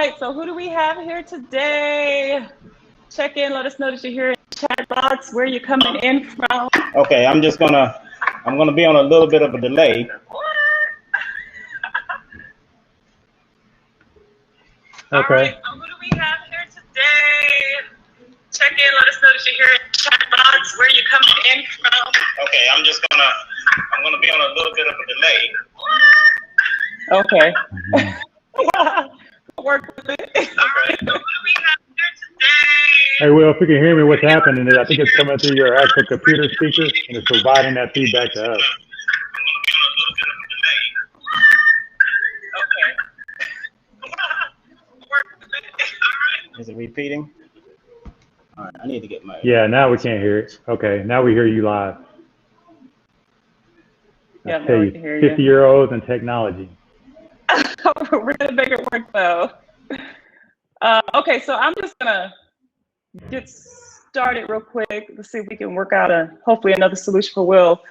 right, so who do we have here today? Check in, let us know that you're here in the chat box, where you're coming in from. Okay, I'm gonna be on a little bit of a delay. Okay. All right, so who do we have here today? Check in, let us know that you're here in the chat box, where you're coming in from. Okay, I'm gonna be on a little bit of a delay. Okay. Work with it. All right, so who do we have here today? Hey, Will, if you can hear me, what's happening is I think it's coming through your actual computer speaker and it's providing that feedback to us. Is it repeating? All right, I need to get my... Yeah, now we can't hear it. Okay, now we hear you live. Yeah, I tell you, 50-year-olds and technology. We're gonna make it work though. Okay, so I'm just gonna get started real quick. Let's see if we can work out hopefully another solution for Will.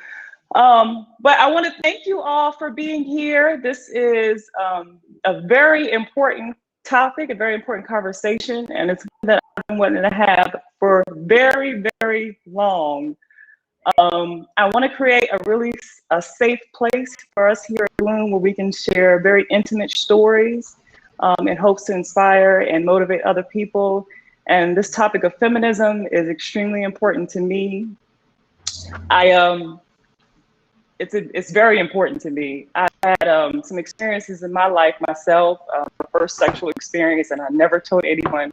But I want to thank you all for being here. This is a very important topic, a very important conversation, and it's one that I've been wanting to have for very, very long. I want to create a safe place for us here at Bloom where we can share very intimate stories in hopes to inspire and motivate other people. And this topic of feminism is extremely important to me. It's very important to me. I had some experiences in my life myself. My first sexual experience, and I never told anyone,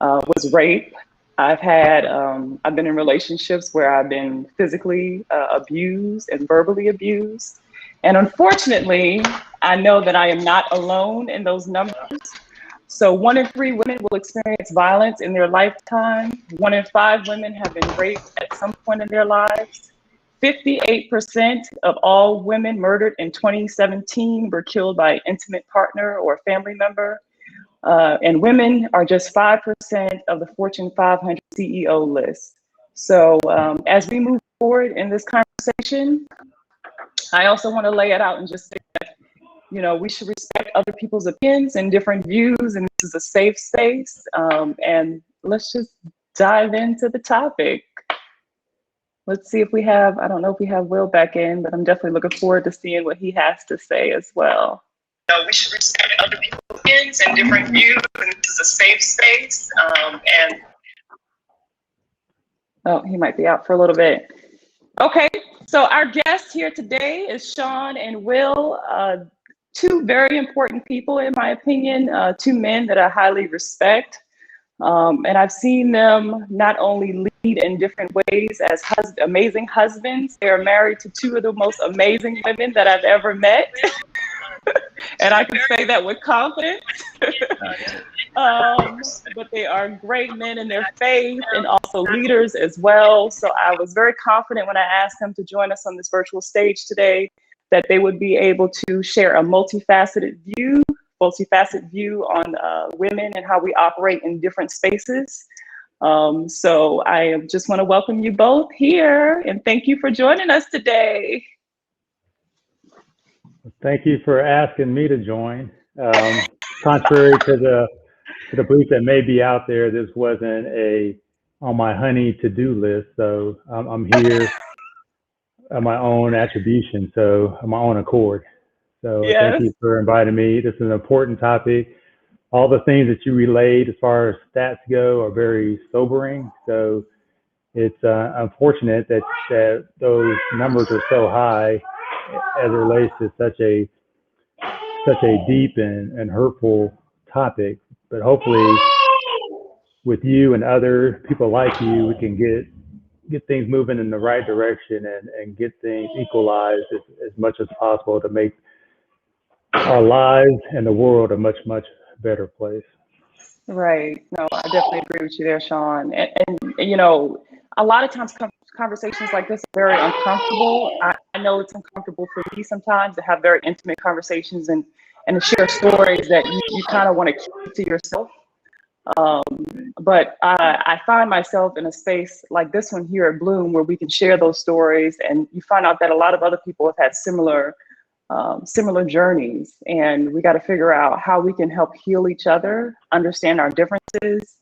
was rape. I've been in relationships where I've been physically abused and verbally abused. And unfortunately, I know that I am not alone in those numbers. So 1 in 3 women will experience violence in their lifetime. 1 in 5 women have been raped at some point in their lives. 58% of all women murdered in 2017 were killed by an intimate partner or family member. And women are just 5% of the Fortune 500 CEO list. So as we move forward in this conversation, I also want to lay it out and just say that, you know, we should respect other people's opinions and different views, and this is a safe space. And let's just dive into the topic. Let's see if we have, I don't know if we have Will back in, but I'm definitely looking forward to seeing what he has to say as well. We should respect other people's opinions and different views, and this is a safe space. Oh, he might be out for a little bit. Okay, so our guest here today is Shaun and Will, 2 very important people, in my opinion, 2 men that I highly respect. And I've seen them not only lead in different ways as amazing husbands, they are married to 2 of the most amazing women that I've ever met. And I can say that with confidence. But they are great men in their faith and also leaders as well. So I was very confident when I asked them to join us on this virtual stage today that they would be able to share a multifaceted view on women and how we operate in different spaces. So I just want to welcome you both here and thank you for joining us today. Thank you for asking me to join. Contrary to the belief that may be out there, this wasn't on my honey to-do list. So I'm here on my own attribution, so on my own accord. So yes. Thank you for inviting me. This is an important topic. All the things that you relayed as far as stats go are very sobering. So it's unfortunate that those numbers are so high as it relates to such a deep and hurtful topic. But hopefully with you and other people like you, we can get things moving in the right direction and get things equalized as much as possible to make our lives and the world a much, much better place. Right. No, I definitely agree with you there, Shaun. And you know, a lot of times conversations like this are very uncomfortable. I know it's uncomfortable for me sometimes to have very intimate conversations and to share stories that you kind of want to keep to yourself. But I find myself in a space like this one here at Bloom where we can share those stories, and you find out that a lot of other people have had similar similar journeys, and we got to figure out how we can help heal each other, understand our differences,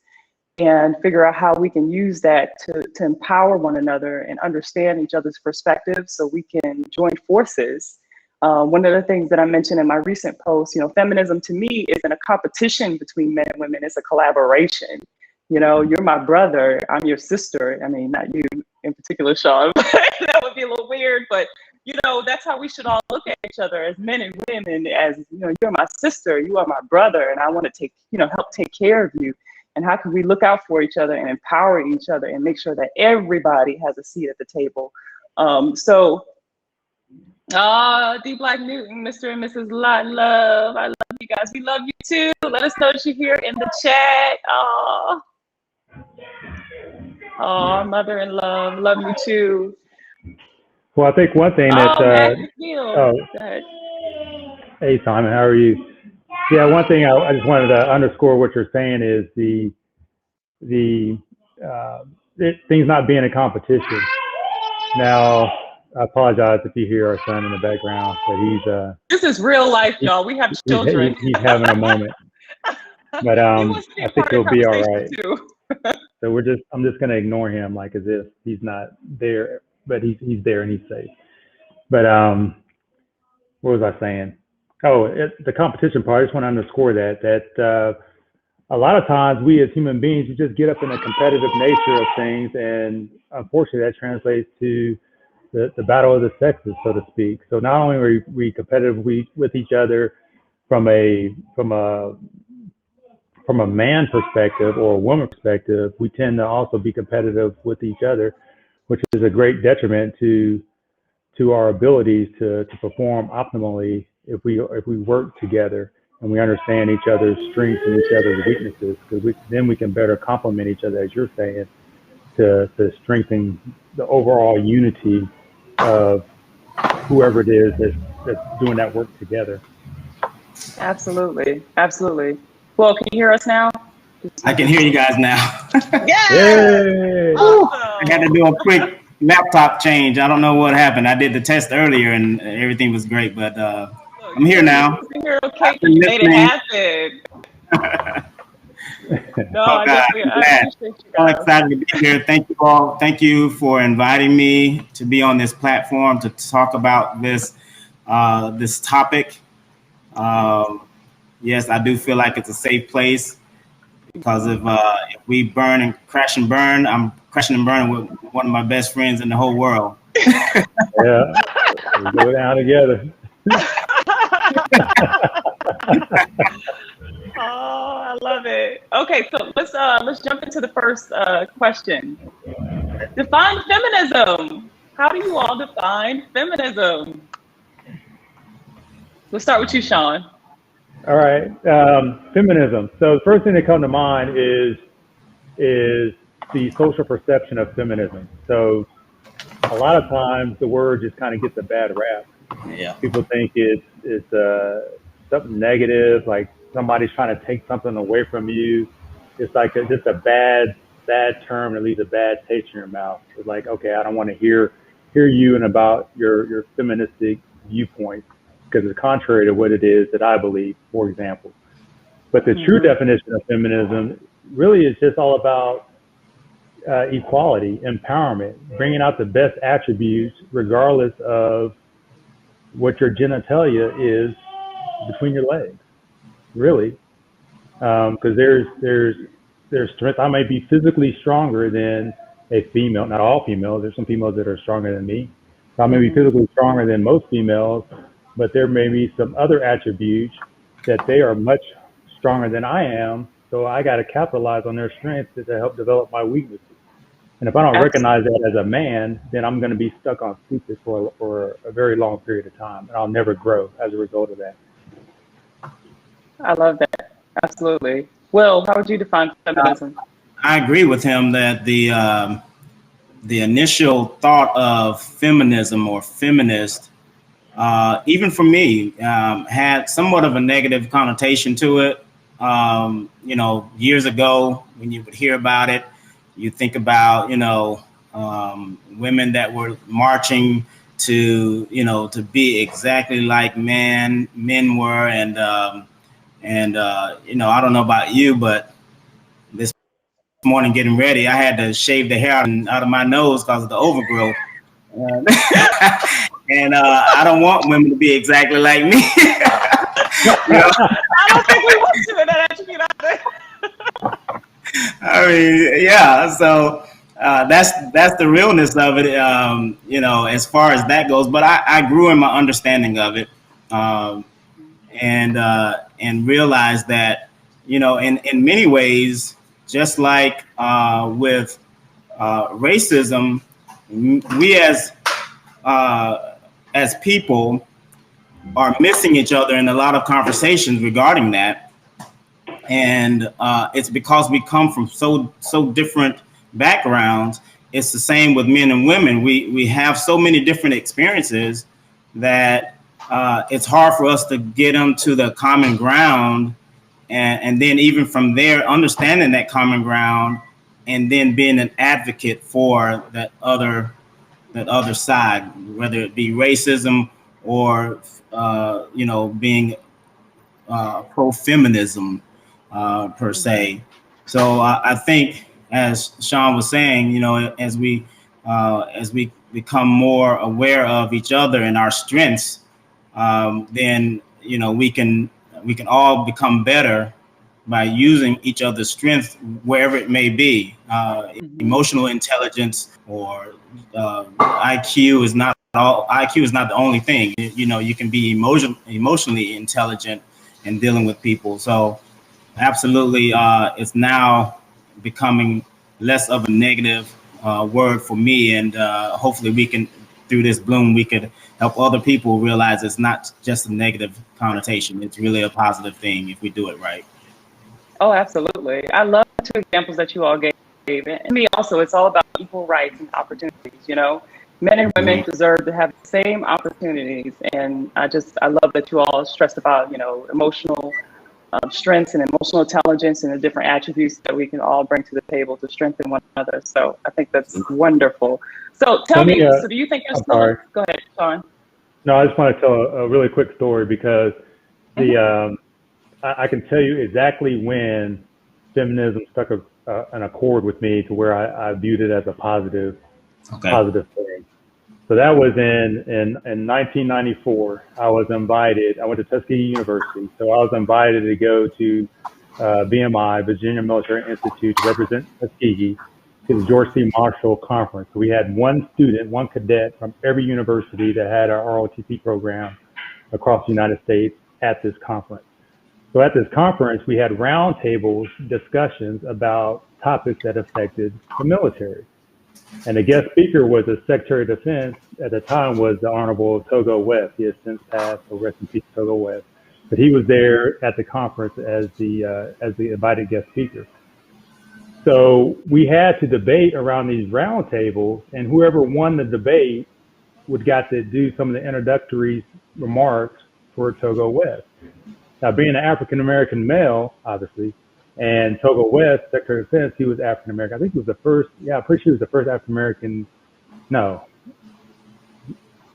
and figure out how we can use that to empower one another and understand each other's perspectives so we can join forces. One of the things that I mentioned in my recent post, feminism to me isn't a competition between men and women, it's a collaboration. You're my brother, I'm your sister. I mean, not you in particular, Shaun, but that would be a little weird, but that's how we should all look at each other as men and women, as, you're my sister, you are my brother, and I want to help take care of you. And how can we look out for each other and empower each other and make sure that everybody has a seat at the table? D Black Newton, Mr. and Mrs. Lot Love, I love you guys. We love you too. Let us know that you're here in the chat. Mother in love you too. Well, I think one thing that, hey Simon, how are you? Yeah, one thing I just wanted to underscore what you're saying is things not being a competition. Now, I apologize if you hear our son in the background, but this is real life, y'all. We have children. He's having a moment, but I think he'll be all right. So I'm just gonna ignore him like as if he's not there, but he's there and he's safe. But what was I saying? The competition part. I just want to underscore that a lot of times we as human beings, we just get up in a competitive nature of things, and unfortunately that translates to the battle of the sexes, so to speak. So not only are we competitive with each other from a man perspective or a woman perspective, we tend to also be competitive with each other, which is a great detriment to our abilities to perform optimally if we work together and we understand each other's strengths and each other's weaknesses, because then we can better complement each other, as you're saying, to strengthen the overall unity of whoever it is that's doing that work together. Absolutely. Well, can you hear us now? I can hear you guys now. Yeah. Awesome. I had to do a quick laptop change. I don't know what happened. I did the test earlier and everything was great, but I'm here now. You're okay. You made it happen. I appreciate you guys. I'm excited to be here. Thank you all. Thank you for inviting me to be on this platform to talk about this topic. Yes, I do feel like it's a safe place, because if we burn and crash and burn, I'm crashing and burning with one of my best friends in the whole world. Yeah, we go down together. I love it. Okay, so let's jump into the first question. Define feminism. How do you all define feminism? Let's start with you, Shaun. All right, feminism. So the first thing that comes to mind is the social perception of feminism. So a lot of times the word just kind of gets a bad rap. Yeah. People think it's something negative, like somebody's trying to take something away from you. It's like just a bad term that leaves a bad taste in your mouth. It's like, okay, I don't want to hear you and about your feministic viewpoints, because it's contrary to what it is that I believe, for example. But the true definition of feminism really is just all about equality, empowerment, bringing out the best attributes regardless of what your genitalia is between your legs, really. Because there's strength. I may be physically stronger than a female, not all females. There's some females that are stronger than me. So I may be physically stronger than most females, but there may be some other attributes that they are much stronger than I am. So I got to capitalize on their strengths to help develop my weaknesses. And if I don't recognize that as a man, then I'm going to be stuck on stupid for a very long period of time, and I'll never grow as a result of that. I love that. Absolutely. Will, how would you define feminism? I agree with him that the initial thought of feminism or feminist, even for me, had somewhat of a negative connotation to it. Years ago, when you would hear about it, you think about, women that were marching to, you know, to be exactly like men were. And you know, I don't know about you, but this morning getting ready, I had to shave the hair out of my nose because of the overgrowth. And, I don't want women to be exactly like me. You know? I don't think we want you in that attribute either. I mean, yeah. So that's the realness of it. You know, as far as that goes. But I grew in my understanding of it, um, and realized that, you know, in many ways, just like with racism, we as people are missing each other in a lot of conversations regarding that. And it's because we come from so different backgrounds. It's the same with men and women. We have so many different experiences that it's hard for us to get them to the common ground, and then even from there, understanding that common ground, and then being an advocate for that other side, whether it be racism or you know, being pro-feminism per se. So I think, as Shaun was saying, you know, as we become more aware of each other and our strengths, then, you know, we can all become better by using each other's strength wherever it may be. Emotional intelligence or IQ is not all. IQ is not the only thing. You know, you can be emotionally intelligent in dealing with people. So absolutely, it's now becoming less of a negative word for me, and hopefully we can, through this bloom, we could help other people realize it's not just a negative connotation. It's really a positive thing if we do it right. Oh, absolutely. I love the two examples that you all gave. And me also, it's all about equal rights and opportunities, you know. Men and women deserve to have the same opportunities. And I love that you all stressed about, you know, emotional strengths and emotional intelligence and the different attributes that we can all bring to the table to strengthen one another. So I think that's wonderful. So tell me, so do you think you're still, go ahead, Shaun. No, I just want to tell a really quick story because I can tell you exactly when feminism struck an accord with me to where I viewed it as a positive thing. So that was in 1994. I was invited. I went to Tuskegee University, so I was invited to go to VMI, Virginia Military Institute, to represent Tuskegee to the George C. Marshall Conference. So we had one student, one cadet from every university that had our ROTC program across the United States at this conference. So at this conference, we had roundtables, discussions about topics that affected the military. And the guest speaker was the Secretary of Defense at the time, was the Honorable Togo West. He has since passed, so rest in peace, Togo West. But he was there at the conference as the invited guest speaker. So we had to debate around these roundtables, and whoever won the debate would got to do some of the introductory remarks for Togo West. Now, being an African-American male, obviously, and Togo West, Secretary of Defense, he was African-American. I think he was the first, I'm pretty sure he was the first African-American. No,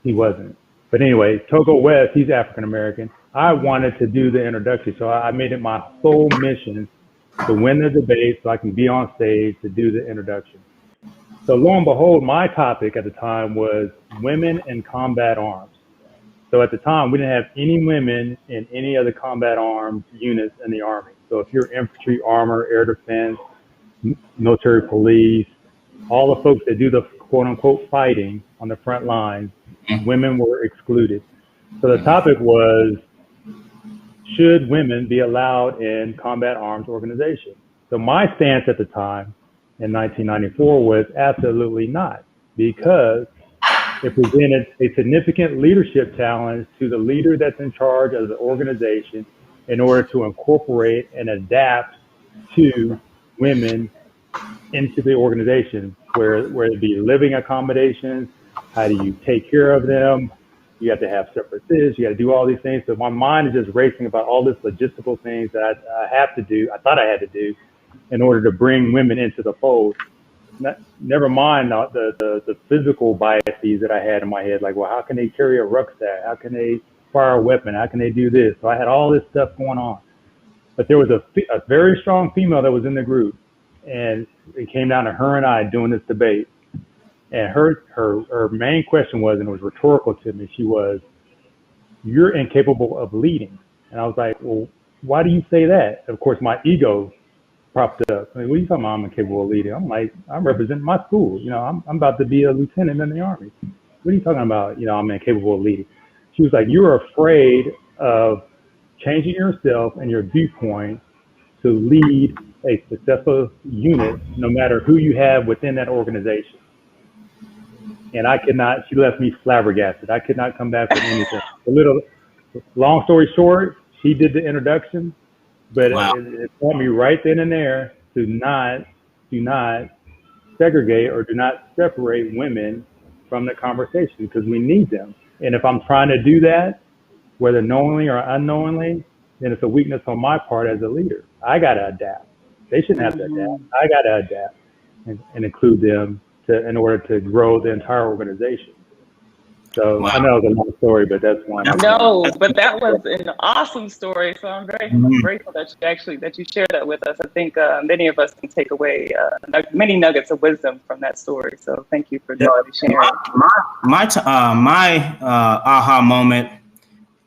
he wasn't. But anyway, Togo West, he's African-American. I wanted to do the introduction, so I made it my sole mission to win the debate so I can be on stage to do the introduction. So lo and behold, my topic at the time was women in combat arms. So at the time, we didn't have any women in any of the combat arms units in the Army. So if you're infantry, armor, air defense, military police, all the folks that do the quote unquote fighting on the front lines, women were excluded. So the topic was, should women be allowed in combat arms organizations? So my stance at the time in 1994 was absolutely not, because it presented a significant leadership challenge to the leader that's in charge of the organization in order to incorporate and adapt to women into the organization, where it be living accommodations, how do you take care of them, you have to have separate this, you got to do all these things. So my mind is just racing about all this logistical things that I have to do, I thought I had to do, in order to bring women into the fold. never mind the physical biases that I had in my head. Like, well, how can they carry a rucksack? How can they fire a weapon? How can they do this? So I had all this stuff going on. But there was a very strong female that was in the group, and it came down to her and I doing this debate. And her main question was, and it was rhetorical to me, she was, "You're incapable of leading." And I was like, "Well, why do you say that?" Of course, my ego popped up. I mean, what are you talking about? I'm incapable of leading. I'm like, I'm representing my school. You know, I'm about to be a lieutenant in the Army. What are you talking about? You know, I'm incapable of leading. She was like, "You're afraid of changing yourself and your viewpoint to lead a successful unit, no matter who you have within that organization." And I could not, she left me flabbergasted. I could not come back with anything. Long story short, she did the introduction, but Wow. it taught me right then and there to do not segregate or do not separate women from the conversation, because we need them. And if I'm trying to do that, whether knowingly or unknowingly, then it's a weakness on my part as a leader. I got to adapt. They shouldn't have to adapt. I got to adapt and include them in order to grow the entire organization. So Wow. I know it was a long story, but that's one. No, but that was an awesome story. So I'm very grateful that you shared that with us. I think many of us can take away many nuggets of wisdom from that story. So thank you for sharing. My aha moment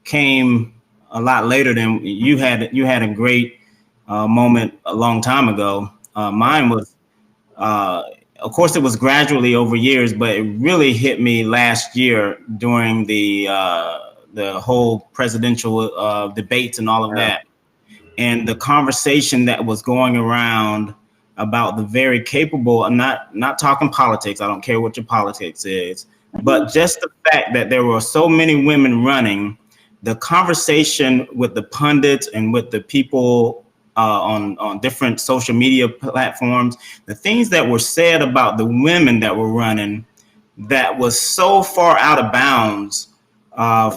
came a lot later than you had. You had a great moment a long time ago. Mine was, of course, it was gradually over years, but it really hit me last year during the whole presidential debates and all of that, and the conversation that was going around about the very capable. I'm not talking politics. I don't care what your politics is, but just the fact that there were so many women running. The conversation with the pundits and with the people on different social media platforms, the things that were said about the women that were running, that was so far out of bounds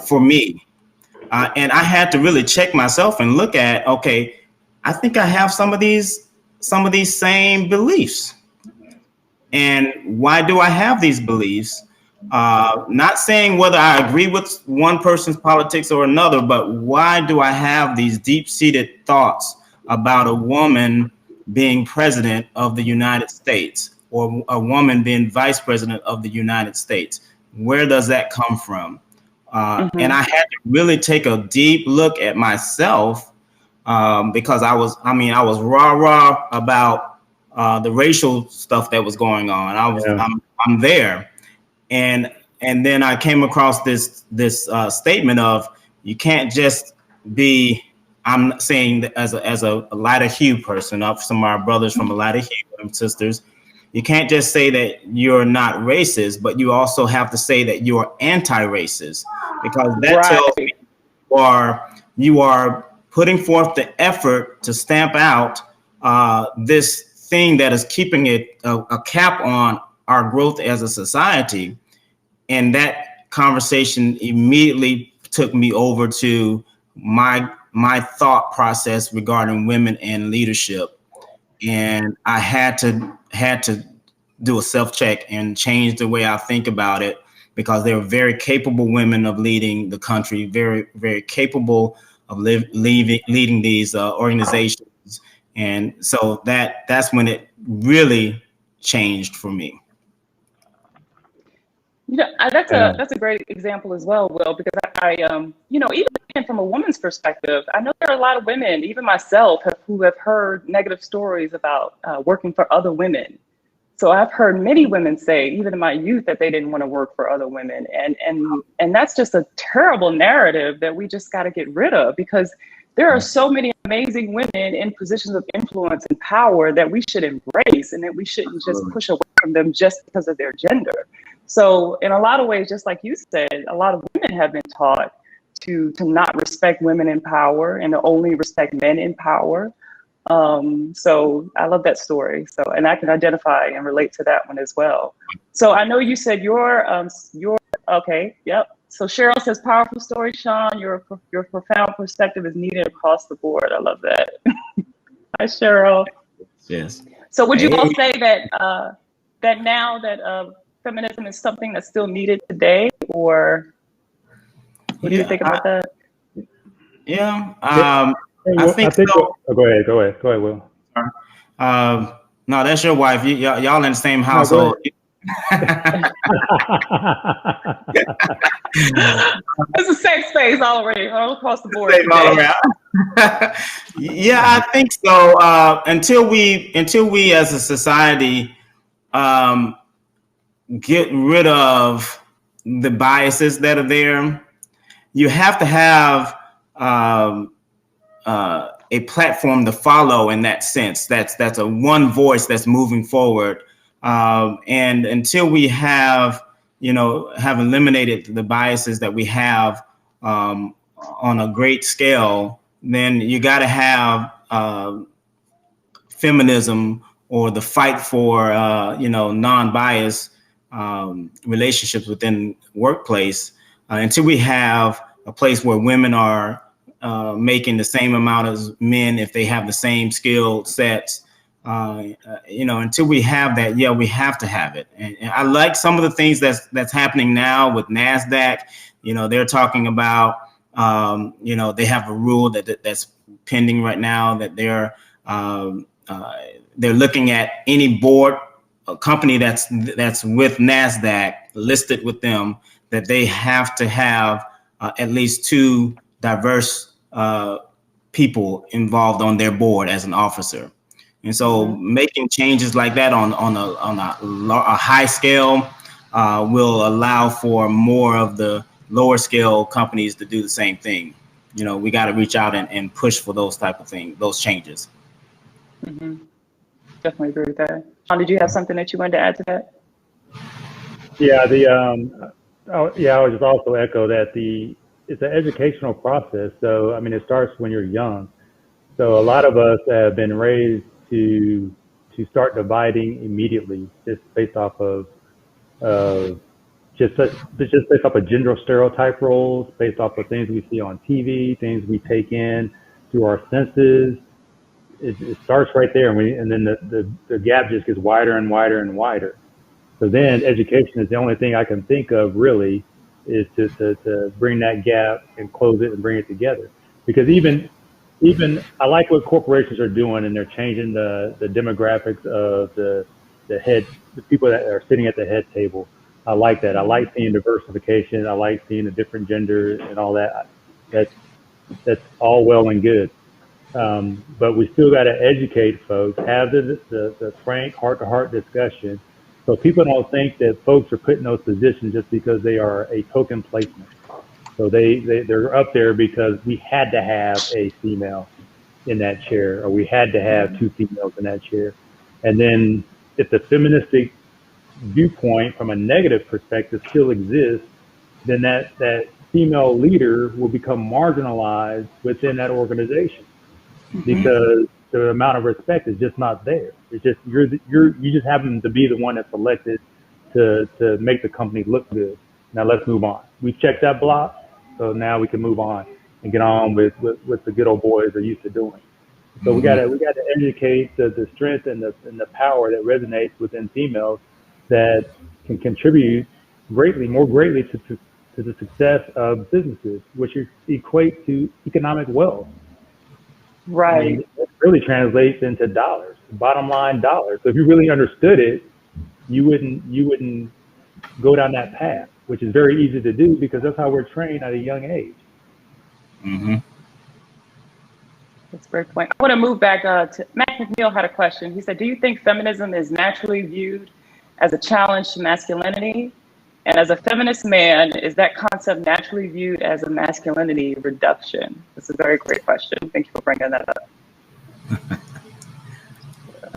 for me. And I had to really check myself and look at, okay, I think I have some of these same beliefs. And why do I have these beliefs? Not saying whether I agree with one person's politics or another, but why do I have these deep-seated thoughts about a woman being president of the United States or a woman being vice president of the United States? Where does that come from? And I had to really take a deep look at myself because I was rah about the racial stuff that was going on. I'm there. And then I came across this statement of, you can't just be, I'm saying that as a lighter hue person, some of our brothers from a lighter hue and sisters, you can't just say that you're not racist, but you also have to say that you're anti-racist, because that tells me you are putting forth the effort to stamp out this thing that is keeping a cap on our growth as a society. And that conversation immediately took me over to my thought process regarding women and leadership. And I had to do a self-check and change the way I think about it, because they were very capable women of leading the country, very, very capable of leading these organizations. And so that's when it really changed for me. That's a great example as well, Will, because I even from a woman's perspective, I know there are a lot of women, even myself, who have heard negative stories about working for other women. So I've heard many women say, even in my youth, that they didn't want to work for other women. And that's just a terrible narrative that we just got to get rid of, because there are so many amazing women in positions of influence and power that we should embrace, and that we shouldn't just push away from them just because of their gender. So in a lot of ways, just like you said, a lot of women have been taught to not respect women in power and to only respect men in power. So I love that story. So, and I can identify and relate to that one as well. So I know you said you're okay. Yep. So Cheryl says, powerful story, Shaun. Your profound perspective is needed across the board. I love that. Hi, Cheryl. Yes. So would you all say that that now that feminism is something that's still needed today, or what do you think about that? Yeah, Well, I think so. Oh, go ahead, Will. No, that's your wife. Y'all in the same No, go household. ahead. It's a safe space already, all across the board. Same all around. Yeah, I think so. Until we as a society get rid of the biases that are there, you have to have a platform to follow in that sense. That's a one voice that's moving forward. And until we have eliminated the biases that we have on a great scale, then you got to have feminism or the fight for non-bias relationships within workplace until we have a place where women are making the same amount as men if they have the same skill sets. Until we have that, we have to have it. And I like some of the things that's happening now with NASDAQ. They're talking about, they have a rule that's pending right now that they're looking at any board, a company that's with NASDAQ listed with them, that they have to have at least 2 diverse people involved on their board as an officer. And so making changes like that on a high scale will allow for more of the lower scale companies to do the same thing. We got to reach out and push for those type of things, those changes. Mm-hmm. Definitely agree with that. Shaun, did you have something that you wanted to add to that? Yeah, I would just also echo that it's an educational process. So, I mean, it starts when you're young. So a lot of us have been raised to start dividing immediately, just based off of just based off of gender stereotype roles, based off of things we see on TV, things we take in through our senses. It starts right there, and then the gap just gets wider and wider and wider. So then education is the only thing I can think of really is to bring that gap and close it and bring it together. Because even I like what corporations are doing, and they're changing the demographics of the people that are sitting at the head table. I like that. I like seeing diversification. I like seeing the different genders and all that. That's all well and good. But we still got to educate folks, have the frank heart-to-heart discussion, so people don't think that folks are put in those positions just because they are a token placement. So they're up there because we had to have a female in that chair, or we had to have 2 females in that chair. And then if the feministic viewpoint from a negative perspective still exists, then that female leader will become marginalized within that organization. Because the amount of respect is just not there. It's just you just happen to be the one that's elected to make the company look good. Now let's move on. We've checked that block, so now we can move on and get on with what the good old boys are used to doing. So we gotta educate the strength and the power that resonates within females that can contribute more greatly to the success of businesses, which equate to economic wealth. Right. I mean, it really translates into dollars, bottom line dollars. So if you really understood it, you wouldn't go down that path, which is very easy to do because that's how we're trained at a young age. Mm-hmm. That's a great point. I want to move back to Matt McNeil had a question. He said, do you think feminism is naturally viewed as a challenge to masculinity? And as a feminist man, is that concept naturally viewed as a masculinity reduction? That's a very great question. Thank you for bringing that up.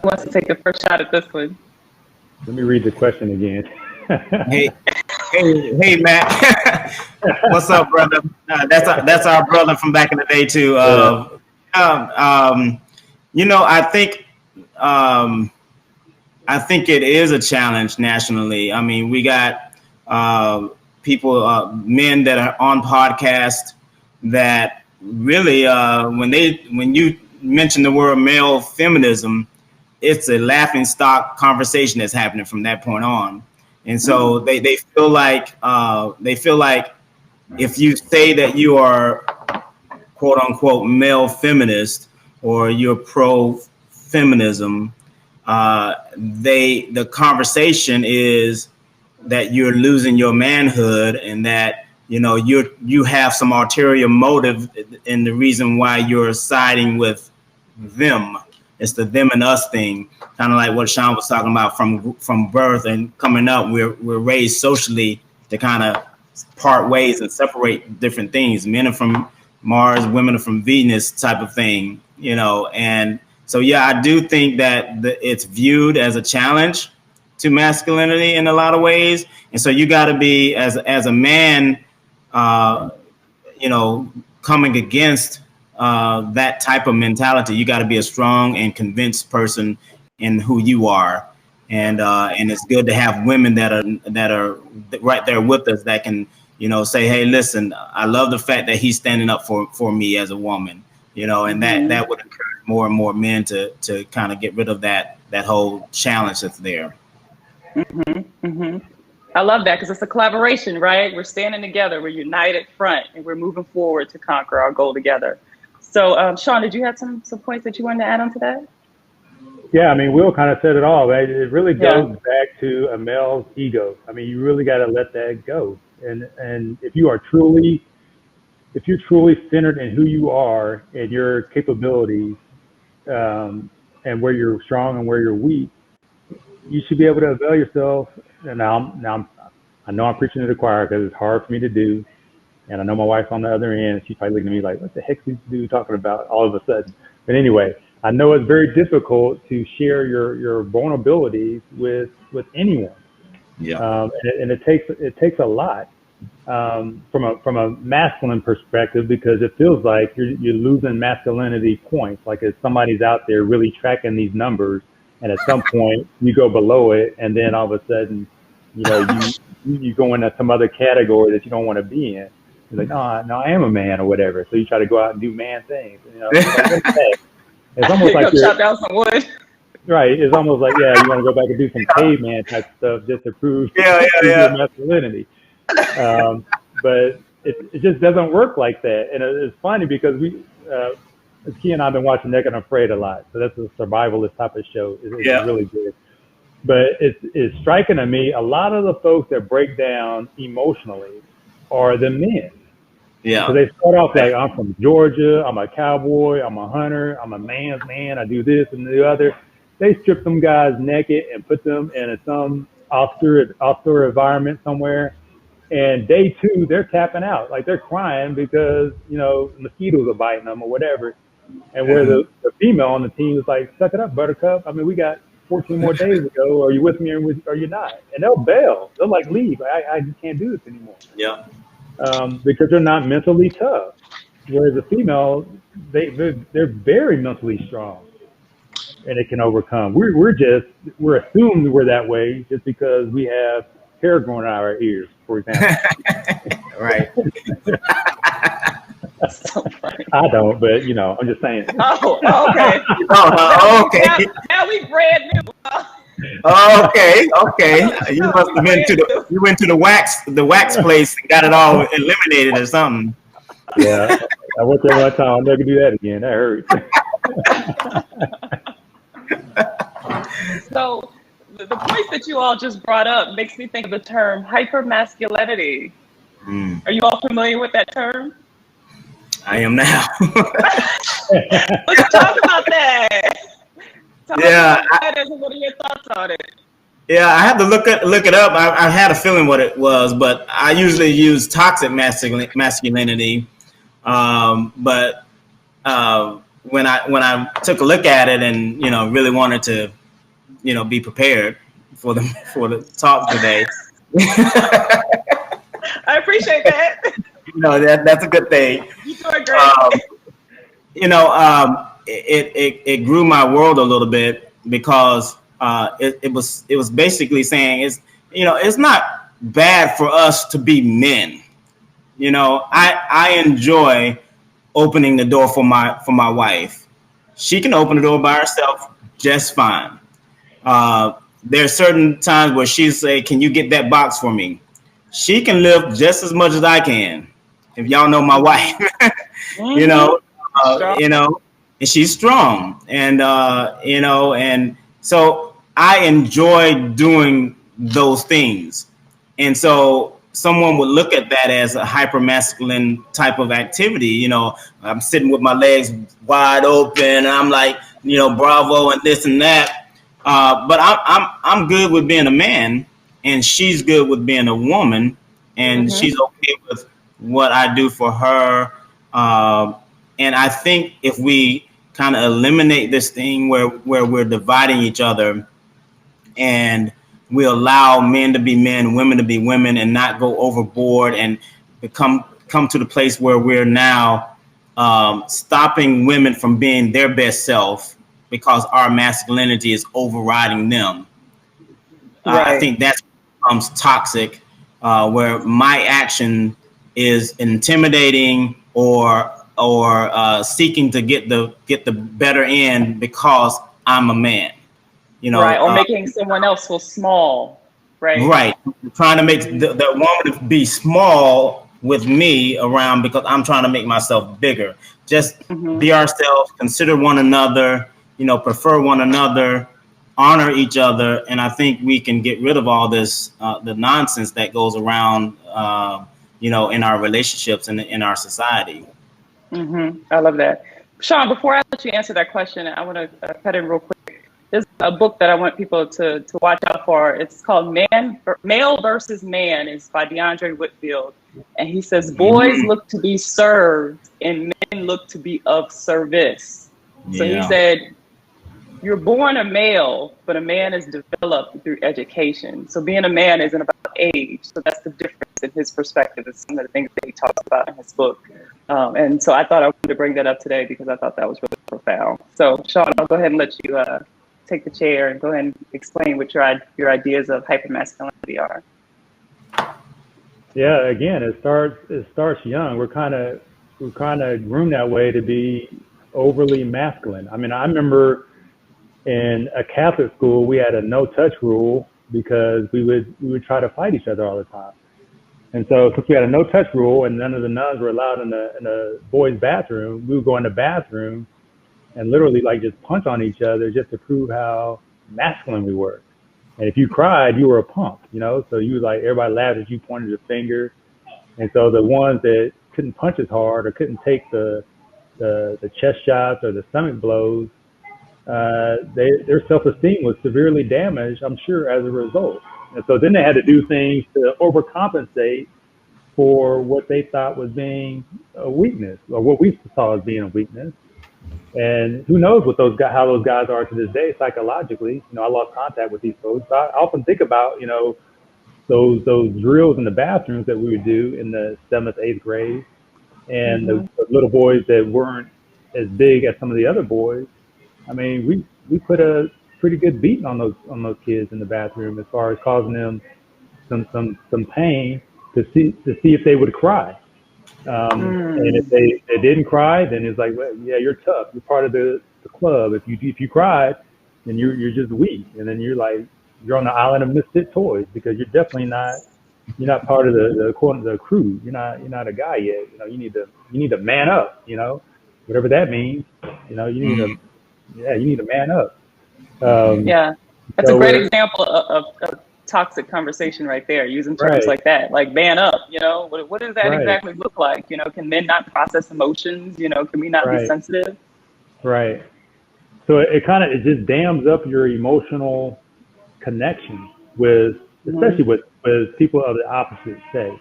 Who wants to take the first shot at this one? Let me read the question again. Hey, Matt. What's up, brother? That's our brother from back in the day too. I think it is a challenge nationally. I mean, we got people, men that are on podcasts that really, when you mention the word male feminism, it's a laughing stock conversation that's happening from that point on. And so they feel like if you say that you are quote unquote male feminist or you're pro feminism, the conversation is that you're losing your manhood and that you have some ulterior motive in the reason why you're siding with them. It's the them and us thing, kind of like what Shaun was talking about from birth and coming up. We're raised socially to kind of part ways and separate different things. Men are from Mars, women are from Venus, type of thing, And so, yeah, I do think that it's viewed as a challenge to masculinity in a lot of ways, and so you got to be as a man, coming against that type of mentality. You got to be a strong and convinced person in who you are, and it's good to have women that are right there with us that can say, hey, listen, I love the fact that he's standing up for me as a woman, and that would encourage more and more men to kind of get rid of that whole challenge that's there. I love that because it's a collaboration, right? We're standing together, we're united front, and we're moving forward to conquer our goal together. So, Shaun, did you have some points that you wanted to add on to that? Yeah, I mean, Will kind of said it all, right? It really goes back to a male's ego. I mean, you really got to let that go. And if you're truly centered in who you are and your capabilities, and where you're strong and where you're weak, you should be able to avail yourself. And now I know I'm preaching to the choir because it's hard for me to do. And I know my wife's on the other end, and she's probably looking at me like, what the heck is this dude talking about all of a sudden? But anyway, I know it's very difficult to share your vulnerabilities with anyone. Yeah. And it takes a lot from a masculine perspective, because it feels like you're losing masculinity points. Like if somebody's out there really tracking these numbers, and at some point you go below it, and then all of a sudden, you go into some other category that you don't want to be in. You're like, no, I am a man or whatever. So you try to go out and do man things. It's almost like chop down some wood. Right. It's almost like, you want to go back and do some caveman type stuff just to prove your masculinity. But it just doesn't work like that. And it's funny because Key and I have been watching Naked and Afraid a lot. So that's a survivalist type of show. It's really good. But it's striking to me, a lot of the folks that break down emotionally are the men. Yeah. So they start off like, I'm from Georgia, I'm a cowboy, I'm a hunter, I'm a man's man, I do this and the other. They strip some guys naked and put them in some offshore environment somewhere. And day two, they're tapping out. Like they're crying because, mosquitoes are biting them or whatever. And where the female on the team is like, suck it up, buttercup. I mean, we got 14 more days to go. Are you with me or you're not? And they'll bail. They'll like leave. I just can't do this anymore. Yeah. Because they're not mentally tough. Whereas the female, they're very mentally strong, and it can overcome. We're assumed we're that way just because we have hair growing out of our ears, for example. Right. So funny. I don't, but I'm just saying. Oh, okay. Okay. Now we brand new. Okay. You must have went to the wax place and got it all eliminated or something. Yeah, I went there one time. I'll never do that again. That hurts. So the points that you all just brought up makes me think of the term hypermasculinity. Are you all familiar with that term? I am now. Let's talk about that. What are your thoughts on it? Yeah, I had to look it up. I had a feeling what it was, but I usually use toxic masculinity. But when I took a look at it and really wanted to be prepared for the talk today. I appreciate that. That's a good thing. You're doing great. It grew my world a little bit because it was basically saying it's not bad for us to be men. I enjoy opening the door for my wife. She can open the door by herself just fine. There are certain times where she'll say, "Can you get that box for me?" She can lift just as much as I can. If y'all know my wife, you know, you know, and she's strong, and so I enjoy doing those things, and so someone would look at that as a hyper masculine type of activity. I'm sitting with my legs wide open, and I'm like, bravo and this and that. But I'm good with being a man, and she's good with being a woman, and she's okay with what I do for her. And I think if we kind of eliminate this thing where we're dividing each other, and we allow men to be men, women to be women, and not go overboard and come to the place where we're now stopping women from being their best self because our masculinity is overriding them. I think that becomes toxic, where my action is intimidating or seeking to get the better end because I'm a man. Right, or making someone else feel small, right? Right, trying to make the woman be small with me around because I'm trying to make myself bigger. Just be ourselves, consider one another, prefer one another, honor each other, and I think we can get rid of all this the nonsense that goes around, in our relationships and in our society. I love that, Shaun. Before I let you answer that question, I want to cut in real quick. There's a book that I want people to watch out for. It's called Male versus Man. It's by DeAndre Whitfield. And he says, boys look to be served and men look to be of service. Yeah. So he said, you're born a male, but a man is developed through education. So being a man isn't about age. So that's the difference in his perspective. It's some of the things that he talks about in his book. And so I thought I wanted to bring that up today because I thought that was really profound. So Shaun, I'll go ahead and let you take the chair and go ahead and explain what your ideas of hypermasculinity are. Yeah, again, it starts young. We're kind of groomed that way to be overly masculine. I mean, I remember in a Catholic school we had a no touch rule because we would try to fight each other all the time. And so since we had a no touch rule and none of the nuns were allowed in the boys' bathroom, we would go in the bathroom and literally like just punch on each other just to prove how masculine we were. And if you cried, you were a punk, so you was like, everybody laughed at you, pointed a finger. And so the ones that couldn't punch as hard or couldn't take the chest shots or the stomach blows, their self-esteem was severely damaged, I'm sure, as a result. And so then they had to do things to overcompensate for what they thought was being a weakness, or what we saw as being a weakness. And who knows how those guys are to this day psychologically. I lost contact with these folks. I often think about, those drills in the bathrooms that we would do in the 7th, 8th grade, and the little boys that weren't as big as some of the other boys. I mean, we put a pretty good beating on those kids in the bathroom as far as causing them some pain to see if they would cry. And if they didn't cry, then it's like, well, yeah, you're tough. You're part of the club. If you cried, then you're just weak. And then you're on the island of misfit toys because you're definitely you're not part of the crew. You're not a guy yet. You need to man up. Whatever that means. You need to man up. That's a great example of toxic conversation right there, using terms like that, like man up, what does that exactly look like? Can men not process emotions? Can we not be sensitive? Right. So it just dams up your emotional connection especially with people of the opposite sex.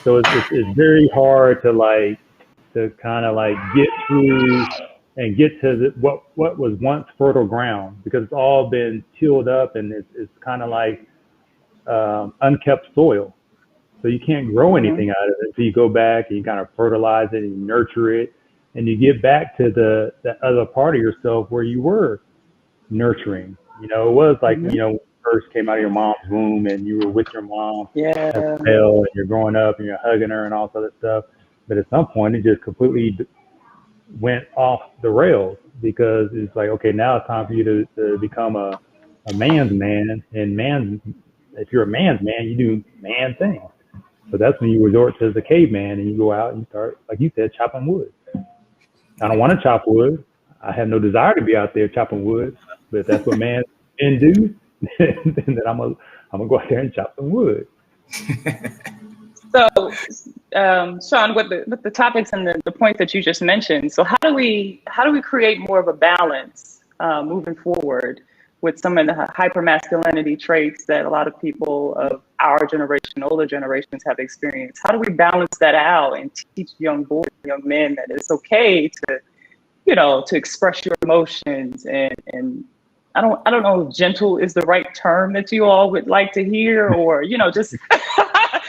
So it's very hard to get through and get to what was once fertile ground, because it's all been tilled up and it's kind of like unkept soil. So you can't grow anything out of it. So you go back and you kind of fertilize it and you nurture it, and you get back to the other part of yourself where you were nurturing. It was like, when you first came out of your mom's womb and you were with your mom as a male, and you're growing up and you're hugging her and all that other stuff. But at some point it just completely went off the rails because it's like, okay, now it's time for you to become a man's man, and if you're a man's man, you do man things. So that's when you resort to the caveman and you go out and you start, like you said, chopping wood. I don't want to chop wood. I have no desire to be out there chopping wood, but if that's what men do, then I'm gonna go out there and chop some wood. So, Shaun, with the topics and the points that you just mentioned, so how do we create more of a balance moving forward with some of the hypermasculinity traits that a lot of people of our generation, older generations have experienced? How do we balance that out and teach young boys, young men that it's okay to, to express your emotions and I don't know if gentle is the right term that you all would like to hear, or, just, but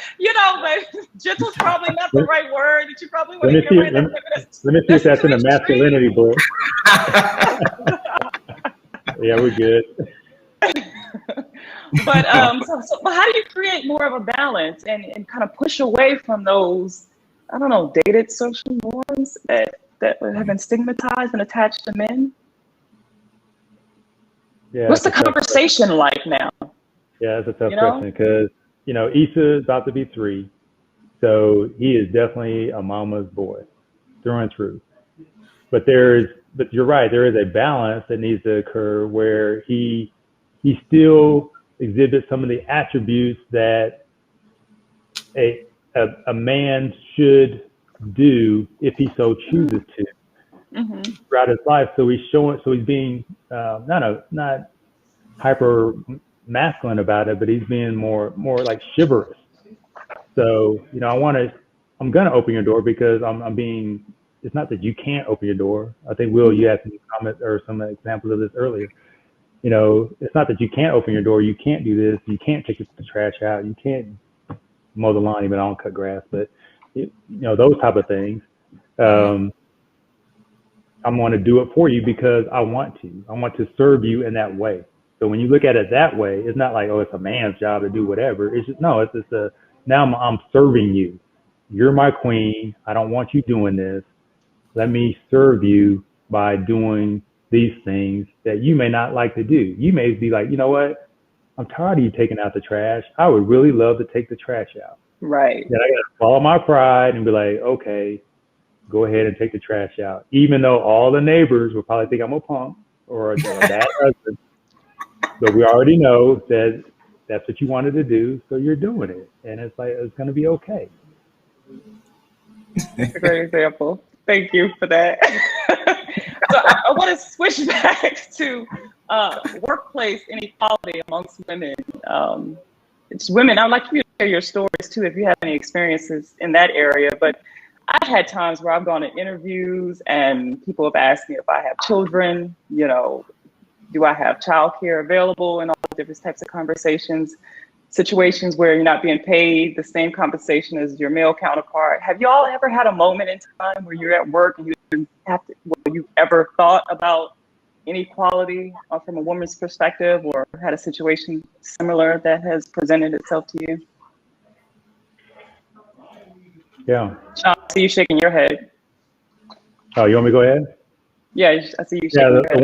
gentle's probably not the right word that you probably want to hear. Let me see if that's in a masculinity book. Yeah, we're good. But so how do you create more of a balance and kind of push away from those, I don't know, dated social norms that have been stigmatized and attached to men? Yeah, what's the conversation like now? Yeah, that's a tough question because, Issa is about to be 3. So he is definitely a mama's boy through and through. But you're right, there is a balance that needs to occur where he still exhibits some of the attributes that a man should do if he so chooses to. Mm-hmm. Throughout his life. So he's being not hyper masculine about it, but he's being more like chivalrous. So, I'm gonna open your door because it's not that you can't open your door. I think, Will, you had some comments or some examples of this earlier. It's not that you can't open your door, you can't do this, you can't take the trash out, you can't mow the lawn, even I don't cut grass, but those type of things. I'm going to do it for you because I want to serve you in that way. So when you look at it that way, it's not like, oh, it's a man's job to do whatever. It's just, no, it's just now I'm serving you. You're my queen. I don't want you doing this. Let me serve you by doing these things that you may not like to do. You may be like, you know what? I'm tired of you taking out the trash. I would really love to take the trash out. Right. Then I got to follow my pride and be like, okay, go ahead and take the trash out. Even though all the neighbors will probably think I'm a punk or a bad husband. But we already know that that's what you wanted to do, so you're doing it. And it's like, it's going to be okay. That's a great example. Thank you for that. So I want to switch back to workplace inequality amongst women. It's women. I'd like you to share your stories too, if you have any experiences in that area. But I've had times where I've gone to interviews and people have asked me if I have children, do I have childcare available, and all the different types of conversations, situations where you're not being paid the same compensation as your male counterpart. Have you all ever had a moment in time where you're at work and you ever thought about inequality from a woman's perspective, or had a situation similar that has presented itself to you? Yeah. Shaun, I see you shaking your head. Oh, you want me to go ahead? Yeah, I see you shaking your head.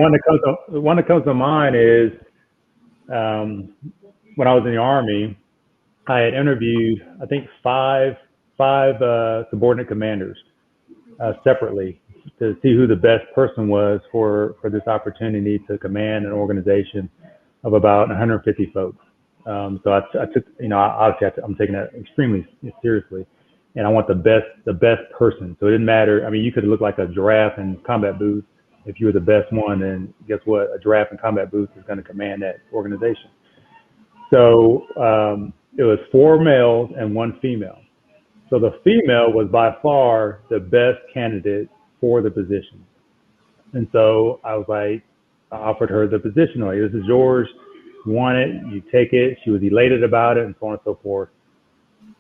The one that comes to mind is when I was in the Army, I had interviewed, I think, five subordinate commanders separately to see who the best person was for this opportunity to command an organization of about 150 folks. So I took, obviously I'm taking that extremely seriously, and I want the best person. So it didn't matter. I mean, you could look like a giraffe in combat boots. If you were the best one, then guess what? A giraffe in combat boots is going to command that organization. So it was 4 males and 1 female. So the female was by far the best candidate for the position. And so I was like, I offered her the position. Like, this is yours. You want it, you take it. She was elated about it, and so on and so forth.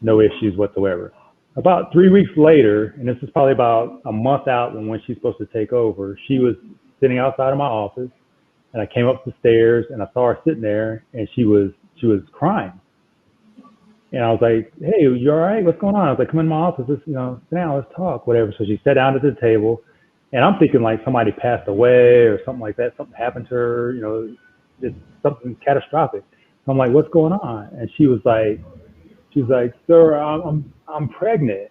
No issues whatsoever. About 3 weeks later, and this is probably about a month out when she's supposed to take over, she was sitting outside of my office, and I came up the stairs and I saw her sitting there, and she was crying. And I was like, hey, you all right? What's going on? I was like, come in my office, sit down, let's talk, whatever. So she sat down at the table, And I'm thinking like somebody passed away or something like that. Something happened to her, just something catastrophic. So I'm like, what's going on? And she's like, sir, I'm pregnant.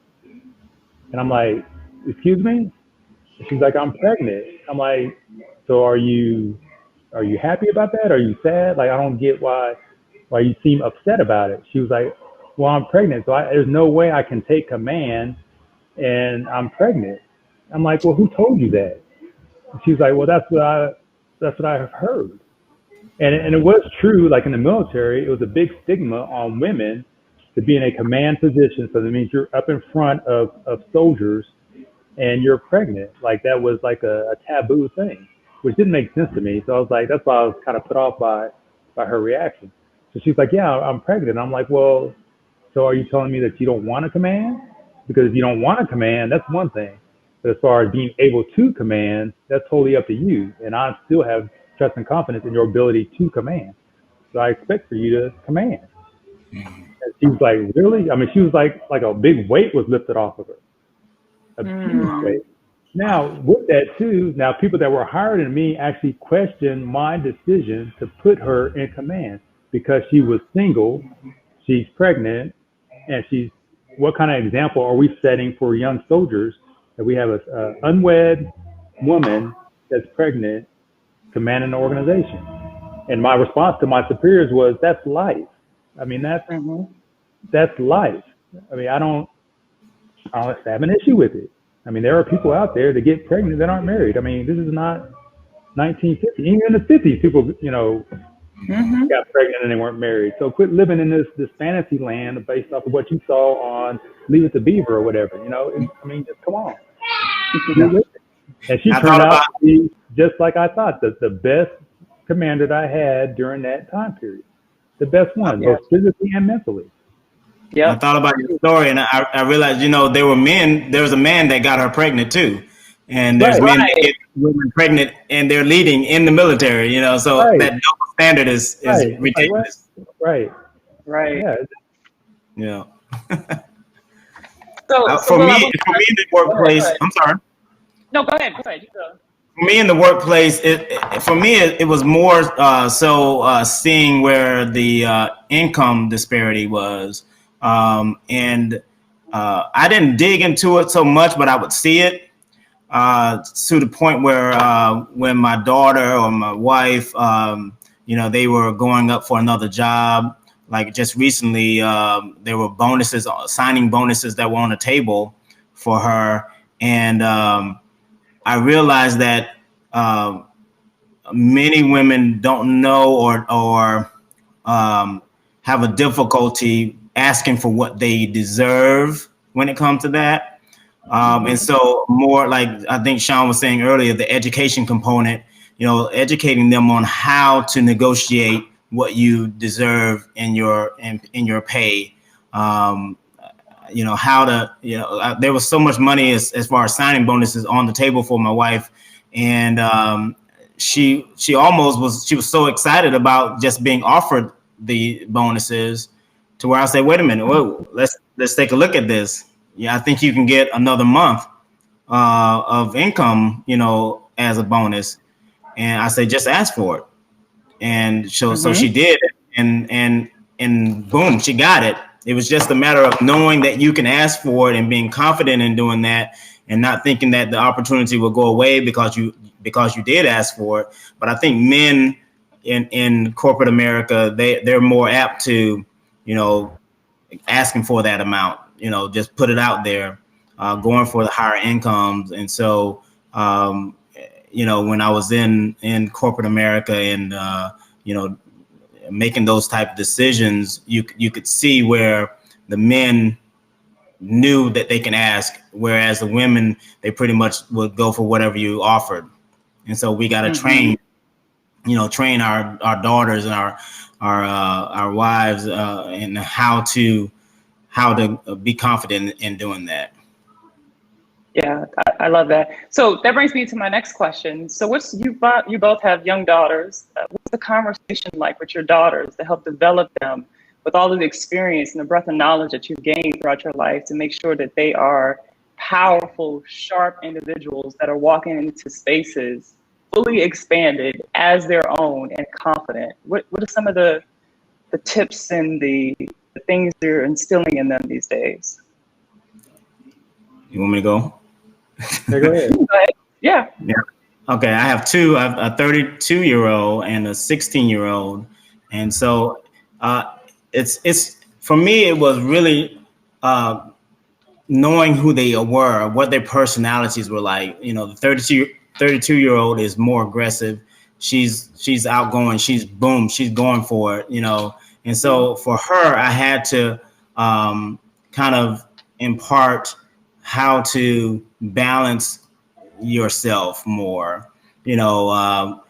And I'm like, excuse me? And she's like, I'm pregnant. I'm like, so are you happy about that? Are you sad? Like, I don't get why you seem upset about it. She was like, well, I'm pregnant, so there's no way I can take command, and I'm pregnant. I'm like, well, who told you that? And she was like, well, that's what I have heard. And it was true, like in the military, it was a big stigma on women to be in a command position. So that means you're up in front of soldiers and you're pregnant. Like that was like a taboo thing, which didn't make sense to me. So I was like, that's why I was kind of put off by her reaction. So she's like, yeah, I'm pregnant. I'm like, well, so are you telling me that you don't want to command? Because if you don't want to command, that's one thing. But as far as being able to command, that's totally up to you. And I still have trust and confidence in your ability to command. So I expect for you to command. And she was like, really? I mean, she was like a big weight was lifted off of her. A huge weight. Now, with that too, now people that were higher than me actually questioned my decision to put her in command because she was single, she's pregnant, and what kind of example are we setting for young soldiers that we have a unwed woman that's pregnant commanding an organization? And my response to my superiors was, that's life. I mean, that's life. I mean, I don't have an issue with it. I mean, there are people out there that get pregnant that aren't married. I mean, this is not 1950. Even in the 50s, people, got pregnant and they weren't married. So quit living in this fantasy land based off of what you saw on Leave It to Beaver or whatever. I mean, just come on. And she turned out to be just like I thought, the best commander that I had during that time period. The best one, both physically and mentally. Yeah. I thought about your story and I realized, there was a man that got her pregnant too. And there's men that get women pregnant and they're leading in the military, so that double standard is ridiculous. Right. Yeah. So for me in the workplace, I'm sorry. No, go ahead. For me in the workplace, it was more seeing where the income disparity was. And I didn't dig into it so much, but I would see it to the point where when my daughter or my wife, they were going up for another job. Like just recently, there were signing bonuses that were on the table for her. And I realized that many women don't know or have a difficulty asking for what they deserve when it comes to that. And so more like I think Shaun was saying earlier, the education component, educating them on how to negotiate what you deserve in your pay. How to, there was so much money as far as signing bonuses on the table for my wife. And she was so excited about just being offered the bonuses to where I say, wait a minute, whoa, let's take a look at this. Yeah, I think you can get another month of income, as a bonus. And I say, just ask for it. And so she did, and boom, she got it. It was just a matter of knowing that you can ask for it and being confident in doing that, and not thinking that the opportunity will go away because you did ask for it. But I think men in corporate America, they're more apt to, asking for that amount, just put it out there, going for the higher incomes. And so, when I was in corporate America and, making those type of decisions, you could see where the men knew that they can ask, whereas the women, they pretty much would go for whatever you offered. And so we got to train our daughters and our wives and how to be confident in doing that. Yeah, I love that. So that brings me to my next question. So you both have young daughters. What's the conversation like with your daughters to help develop them with all of the experience and the breadth of knowledge that you've gained throughout your life to make sure that they are powerful, sharp individuals that are walking into spaces fully expanded as their own and confident. What are some of the tips and the things you're instilling in them these days? You want me to go? Yeah, go ahead. Yeah. Yeah. Okay, I have two. I have a 32-year-old and a 16-year-old, and so it's for me. It was really knowing who they were, what their personalities were like. You know, the 32-year-old is more aggressive. She's outgoing. She's going for it. You know, and so for her, I had to kind of impart how to balance yourself more. You know,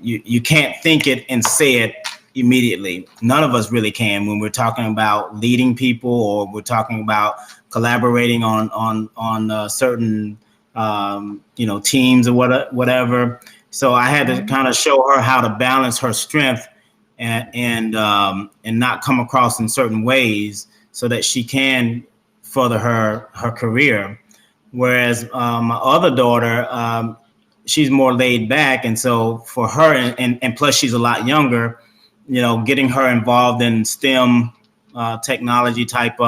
you can't think it and say it immediately. None of us really can when we're talking about leading people or we're talking about collaborating on certain teams or whatever. So I had to kind of show her how to balance her strength and not come across in certain ways so that she can further her career. Whereas my other daughter, she's more laid back. And so for her, and plus she's a lot younger, you know, getting her involved in STEM technology type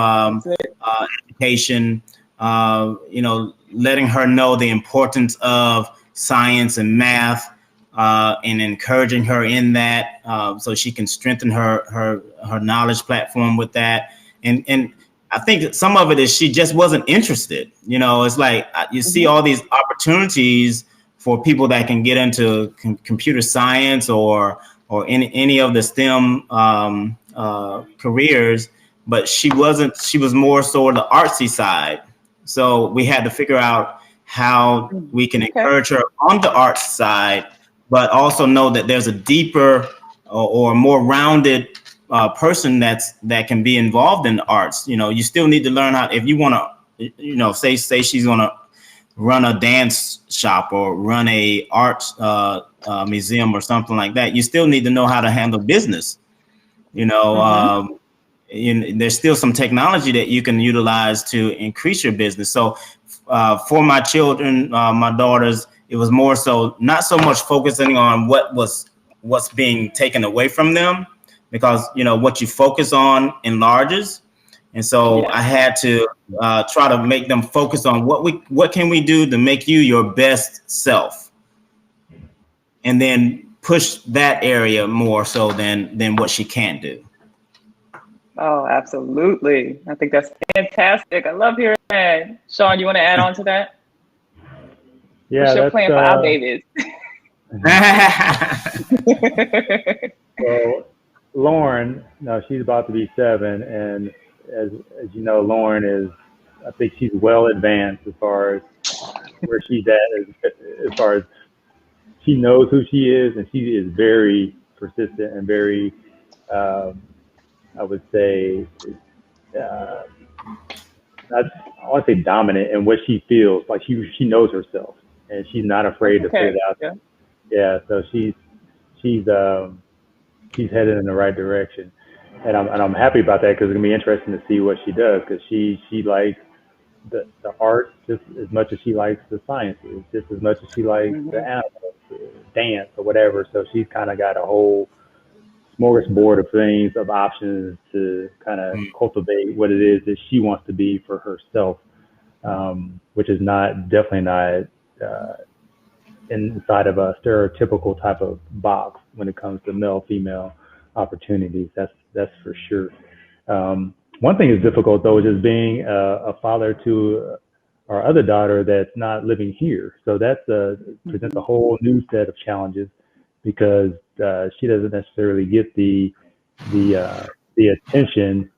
education, letting her know the importance of science and math and encouraging her in that so she can strengthen her knowledge platform with that. And I think some of it is she just wasn't interested. You know, it's like you see all these opportunities for people that can get into computer science or any of the STEM careers, but she wasn't. She was more so the artsy side. So we had to figure out how we can encourage her on the arts side, but also know that there's a deeper or more rounded person that can be involved in the arts. You know, you still need to learn how, if you want to, say she's going to run a dance shop or run a art museum or something like that, you still need to know how to handle business. There's still some technology that you can utilize to increase your business. So for my children, my daughters, it was more so not so much focusing on what's being taken away from them, because what you focus on enlarges. And so I had to try to make them focus on what can we do to make you your best self, and then push that area more so than what she can't do. Oh, absolutely. I think that's fantastic. I love hearing that. Shaun, you want to add on to that? Yeah, what's your plan for our babies? Well, Lauren, no, she's about to be 7, and as you know, Lauren I think she's well advanced as far as where she's at, as far as she knows who she is, and she is very persistent and very, I would say, I want to say dominant in what she feels. Like she knows herself, and she's not afraid to put it out there. Yeah, so she's headed in the right direction, and I'm happy about that, because it's gonna be interesting to see what she does, because she likes the art just as much as she likes the sciences, just as much as she likes the animals, dance or whatever. So she's kind of got a whole smorgasbord of things, of options to kind of cultivate what it is that she wants to be for herself, which is definitely not inside of a stereotypical type of box when it comes to male female opportunities. That's for sure. One thing is difficult though, is just being a father to our other daughter that's not living here. So that presents a whole new set of challenges, because she doesn't necessarily get the attention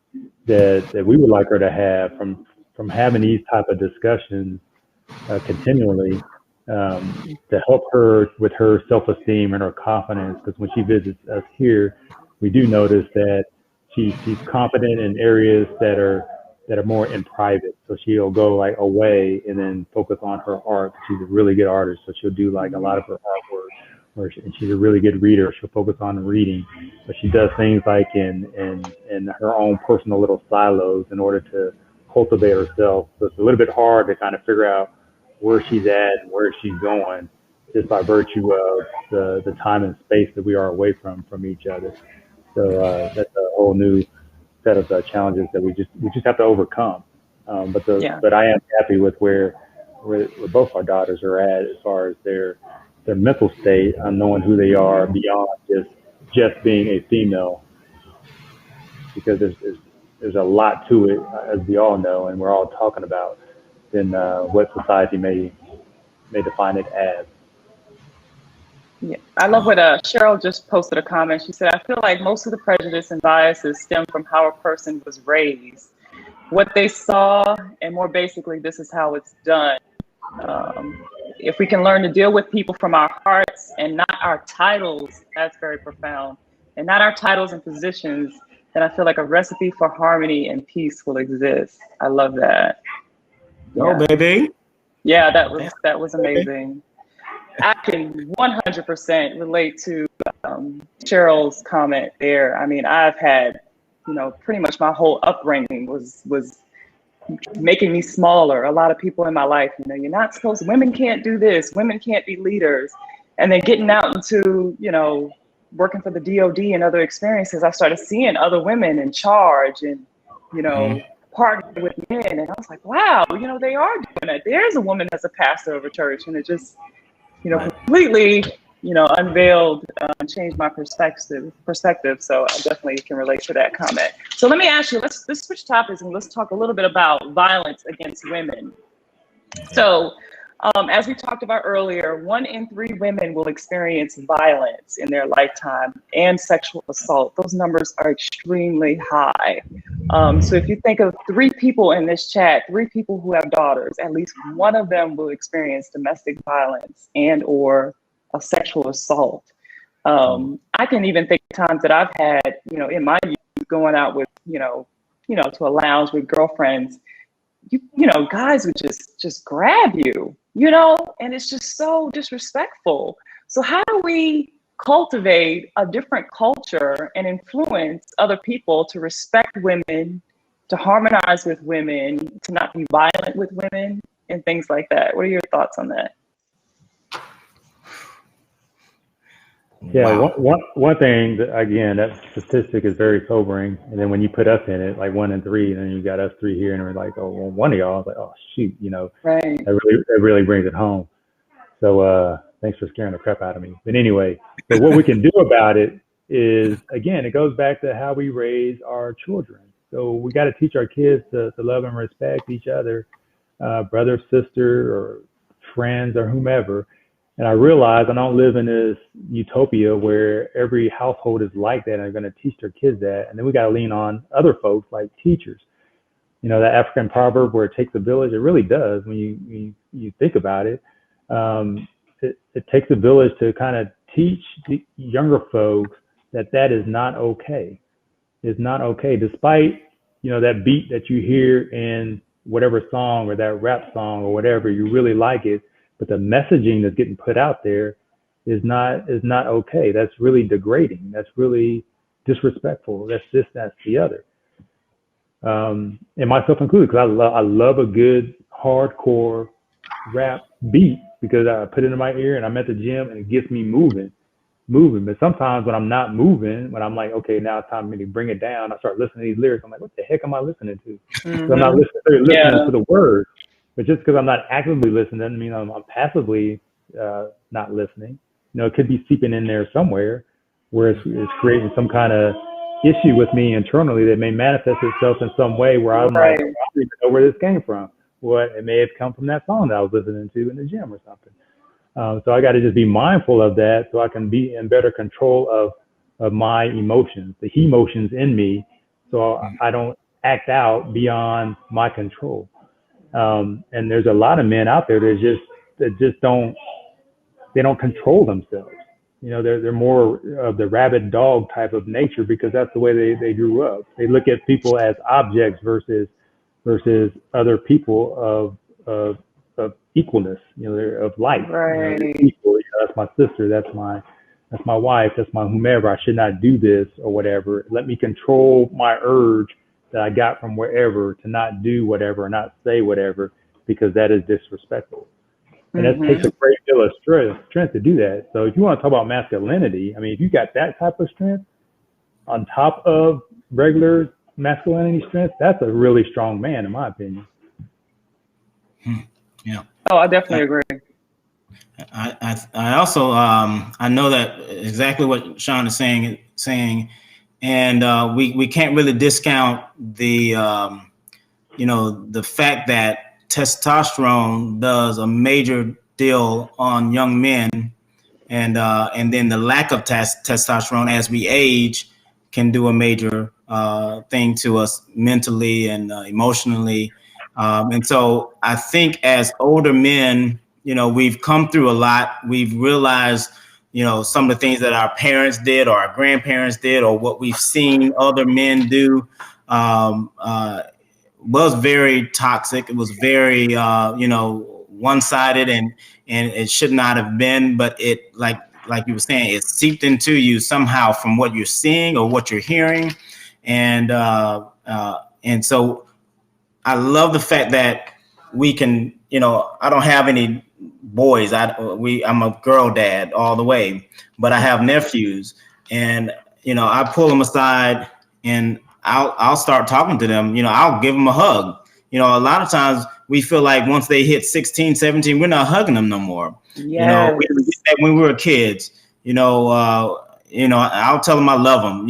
that we would like her to have from having these type of discussions continually, to help her with her self-esteem and her confidence. Because when she visits us here, we do notice that she's confident in areas that are more in private. So she'll go like away and then focus on her art. She's a really good artist, so she'll do like a lot of her artwork. And she's a really good reader. She'll focus on reading, but she does things like in her own personal little silos in order to cultivate herself. So it's a little bit hard to kind of figure out where she's at and where she's going, just by virtue of the time and space that we are away from each other. So that's a whole new set of challenges that we just have to overcome. But I am happy with where both our daughters are at as far as their mental state, knowing who they are beyond just being a female, because there's a lot to it, as we all know, and we're all talking about, than what society may define it as. Yeah, I love what Cheryl just posted a comment. She said, I feel like most of the prejudice and biases stem from how a person was raised, what they saw, and more basically, this is how it's done. If we can learn to deal with people from our hearts and not our titles, that's very profound, and not our titles and positions, then I feel like a recipe for harmony and peace will exist. I love that. Go, baby. Yeah, that was amazing. I can 100% relate to Cheryl's comment there. I mean, I've had, pretty much my whole upbringing was making me smaller. A lot of people in my life, you're not supposed to, women can't do this, women can't be leaders. And then getting out into, working for the DOD and other experiences, I started seeing other women in charge and, partnering with men. And I was like, wow, they are doing it. There's a woman that's a pastor of a church. And it just, completely, unveiled and changed my perspective. So I definitely can relate to that comment. So let me ask you, let's switch topics and let's talk a little bit about violence against women. So as we talked about earlier, 1 in 3 women will experience violence in their lifetime and sexual assault. Those numbers are extremely high. So if you think of 3 people in this chat, 3 people who have daughters, at least one of them will experience domestic violence and or a sexual assault. I can even think of times that I've had, in my youth, going out with, to a lounge with girlfriends, guys would just grab you, and it's just so disrespectful. So how do we cultivate a different culture and influence other people to respect women, to harmonize with women, to not be violent with women, and things like that? What are your thoughts on that? Yeah, wow. One thing that, again, that statistic is very sobering. And then when you put us in it, like 1 in 3, and then you got us 3 here, and we're like, oh, well, one of y'all is like, oh shoot, right. That really brings it home. So thanks for scaring the crap out of me. But anyway, so what we can do about it is, again, it goes back to how we raise our children. So we got to teach our kids to love and respect each other, brother, sister, or friends, or whomever. And I realize I don't live in this utopia where every household is like that and are going to teach their kids that. And then we got to lean on other folks like teachers. That African proverb where it takes a village, it really does when you think about it. It takes a village to kind of teach the younger folks that is not okay. It's not okay, despite, that beat that you hear in whatever song or that rap song or whatever, you really like it. But the messaging that's getting put out there is not okay. That's really degrading. That's really disrespectful. That's this, that's the other. And myself included, because I love a good hardcore rap beat, because I put it in my ear and I'm at the gym and it gets me moving. But sometimes when I'm not moving, when I'm like, okay, now it's time for me to bring it down, I start listening to these lyrics. I'm like, what the heck am I listening to? Mm-hmm. So I'm not listening to the words. But just because I'm not actively listening doesn't mean I'm passively not listening. It could be seeping in there somewhere where it's creating some kind of issue with me internally that may manifest itself in some way where I'm like, I don't even know where this came from. What it may have come from that song that I was listening to in the gym or something. So I got to just be mindful of that so I can be in better control of my emotions, the he emotions in me, so I don't act out beyond my control. And there's a lot of men out there that just don't control themselves. They're more of the rabid dog type of nature because that's the way they grew up. They look at people as objects versus other people of equalness, of life. Right. Equal, that's my sister, that's my wife, that's my whomever. I should not do this or whatever. Let me control my urge that I got from wherever to not do whatever or not say whatever because that is disrespectful. And it takes a great deal of strength to do that. So if you want to talk about masculinity, I mean, if you got that type of strength on top of regular masculinity strength, that's a really strong man, in my opinion. Yeah. Oh, I definitely agree. I also I know that exactly what Shaun is saying, and we can't really discount the the fact that testosterone does a major deal on young men, and then the lack of testosterone as we age can do a major thing to us mentally and emotionally. And so I think as older men, we've come through a lot. We've realized, some of the things that our parents did or our grandparents did or what we've seen other men do was very toxic. It was very, one-sided, and it should not have been. But it, like you were saying, it seeped into you somehow from what you're seeing or what you're hearing, and so I love the fact that we can, I don't have any boys. I'm a girl dad all the way, but I have nephews, and I pull them aside and I'll start talking to them. I'll give them a hug. A lot of times we feel like once they hit 16, 17, we're not hugging them no more. Yes. We did that when we were kids. I'll tell them I love them.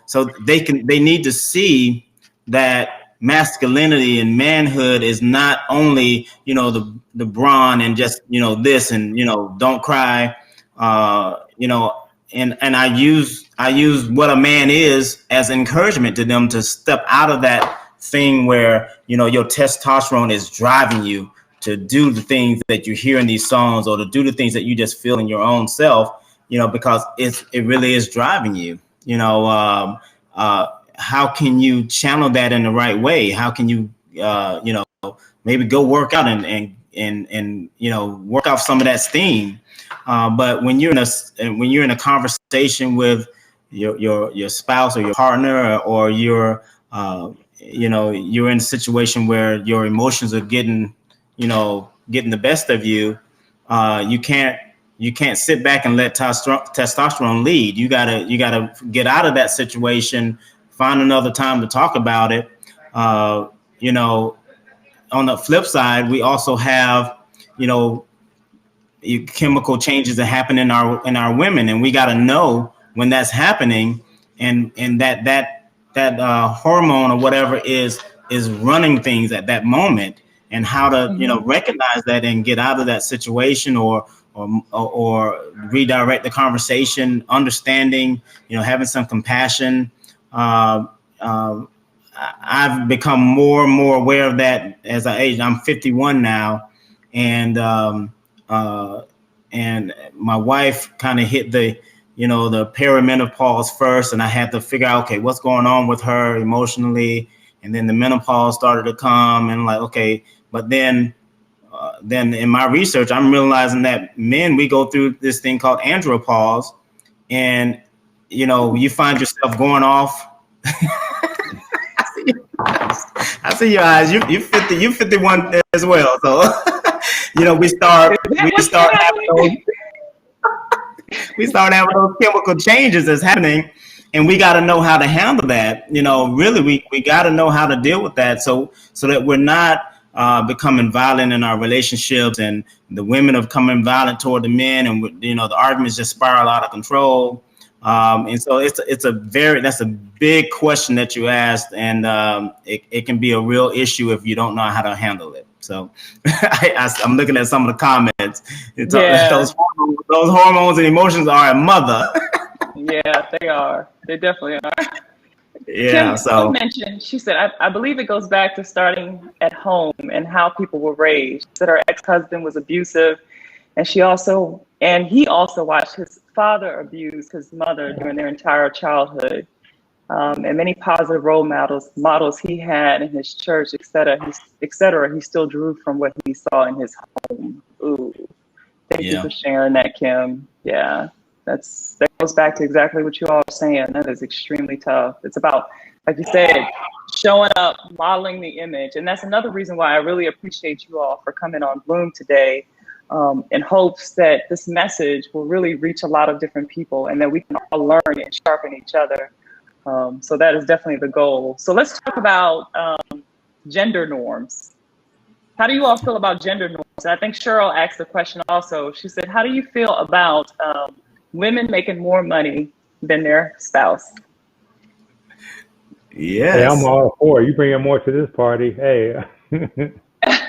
So they need to see that masculinity and manhood is not only the brawn and just this and don't cry, and I use what a man is as encouragement to them to step out of that thing where your testosterone is driving you to do the things that you hear in these songs or to do the things that you just feel in your own self, because it really is driving you. How can you channel that in the right way? How can you, maybe go work out and work off some of that steam? But when you're in a conversation with your spouse or your partner, or you're in a situation where your emotions are getting the best of you, you can't sit back and let testosterone lead. You gotta get out of that situation. Find another time to talk about it. On the flip side, we also have, chemical changes that happen in our women, and we got to know when that's happening, and that hormone or whatever is running things at that moment, and how to recognize that and get out of that situation, or redirect the conversation, understanding, having some compassion. I've become more and more aware of that as I age. I'm 51 now, and my wife kind of hit the perimenopause first, and I had to figure out, okay, what's going on with her emotionally, and then the menopause started to come, and like, okay, but then in my research, I'm realizing that men, we go through this thing called andropause, and you find yourself going off. I see your eyes. You 51 as well. So we start having those chemical changes that's happening, and we got to know how to handle that. Really, we got to know how to deal with that, so that we're not becoming violent in our relationships, and the women are becoming violent toward the men, and the arguments just spiral out of control. And so that's a big question that you asked, and it can be a real issue if you don't know how to handle it. So I'm looking at some of the comments. Those hormones and emotions are a mother. Yeah, they are. They definitely are. Yeah. Kim So mentioned, she said, I believe it goes back to starting at home and how people were raised. She said her ex-husband was abusive, and he also watched his father abuse his mother during their entire childhood. And many positive role models he had in his church, et cetera, he still drew from what he saw in his home. Ooh, thank you for sharing that, Kim. Yeah, that goes back to exactly what you all are saying. That is extremely tough. It's about, like you said, showing up, modeling the image. And that's another reason why I really appreciate you all for coming on Bloom today, in hopes that this message will really reach a lot of different people and that we can all learn and sharpen each other. So that is definitely the goal. So let's talk about gender norms. How do you all feel about gender norms? And I think Cheryl asked the question also. She said, how do you feel about women making more money than their spouse? Yes. Hey, I'm all for it. You bringing more to this party. Hey.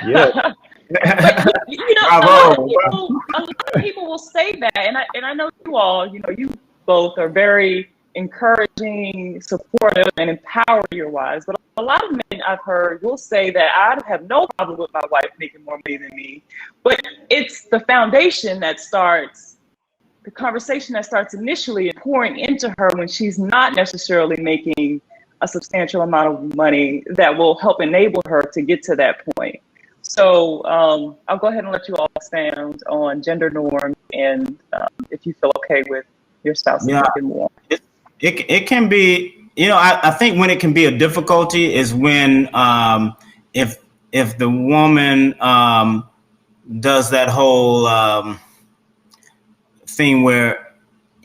Yeah. But, you know, a lot of people will say that, and I know you all, you know, you both are very encouraging, supportive, and empower your wives. But a lot of men I've heard will say that I have no problem with my wife making more money than me, but it's the foundation that starts, the conversation that starts initially pouring into her when she's not necessarily making a substantial amount of money that will help enable her to get to that point. So I'll go ahead and let you all expand on gender norms and if you feel okay with your spouse making more. It can be, you know, I think when it can be a difficulty is when if the woman does that whole thing where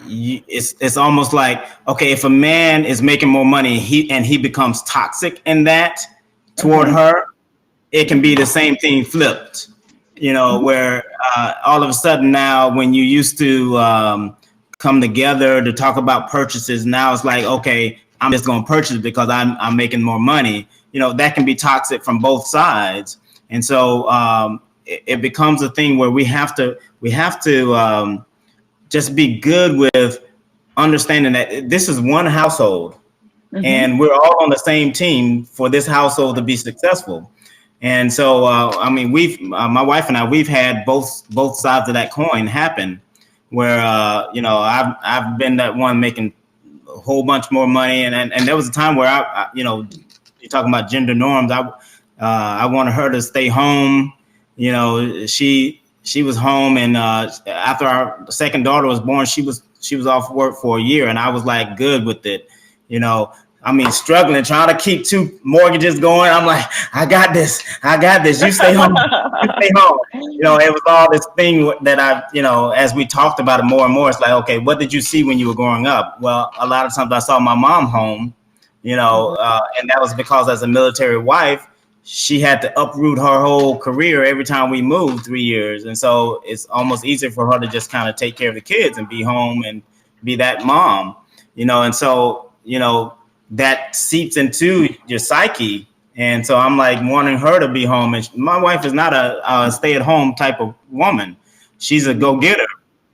it's almost like, okay, if a man is making more money he becomes toxic in that toward her, it can be the same thing flipped, you know, where all of a sudden now when you used to come together to talk about purchases, now it's like, okay, I'm just going to purchase because I'm making more money. You know, that can be toxic from both sides. And so it becomes a thing where we have to just be good with understanding that this is one household and we're all on the same team for this household to be successful. And so, I mean, my wife and I, we've had both sides of that coin happen where, you know, I've been that one making a whole bunch more money. And there was a time where I you know, you're talking about gender norms. I wanted her to stay home. You know, she was home, and after our second daughter was born, she was off work for a year, and I was like good with it, you know. I mean, struggling, trying to keep 2 mortgages going. I'm like, I got this. You stay home. You know, it was all this thing that you know, as we talked about it more and more, it's like, okay, what did you see when you were growing up? Well, a lot of times I saw my mom home, you know, and that was because as a military wife, she had to uproot her whole career every time we moved 3 years. And so it's almost easier for her to just kind of take care of the kids and be home and be that mom, you know. And so, you know, that seeps into your psyche. And so I'm like wanting her to be home. And my wife is not a stay-at-home type of woman. She's a go-getter,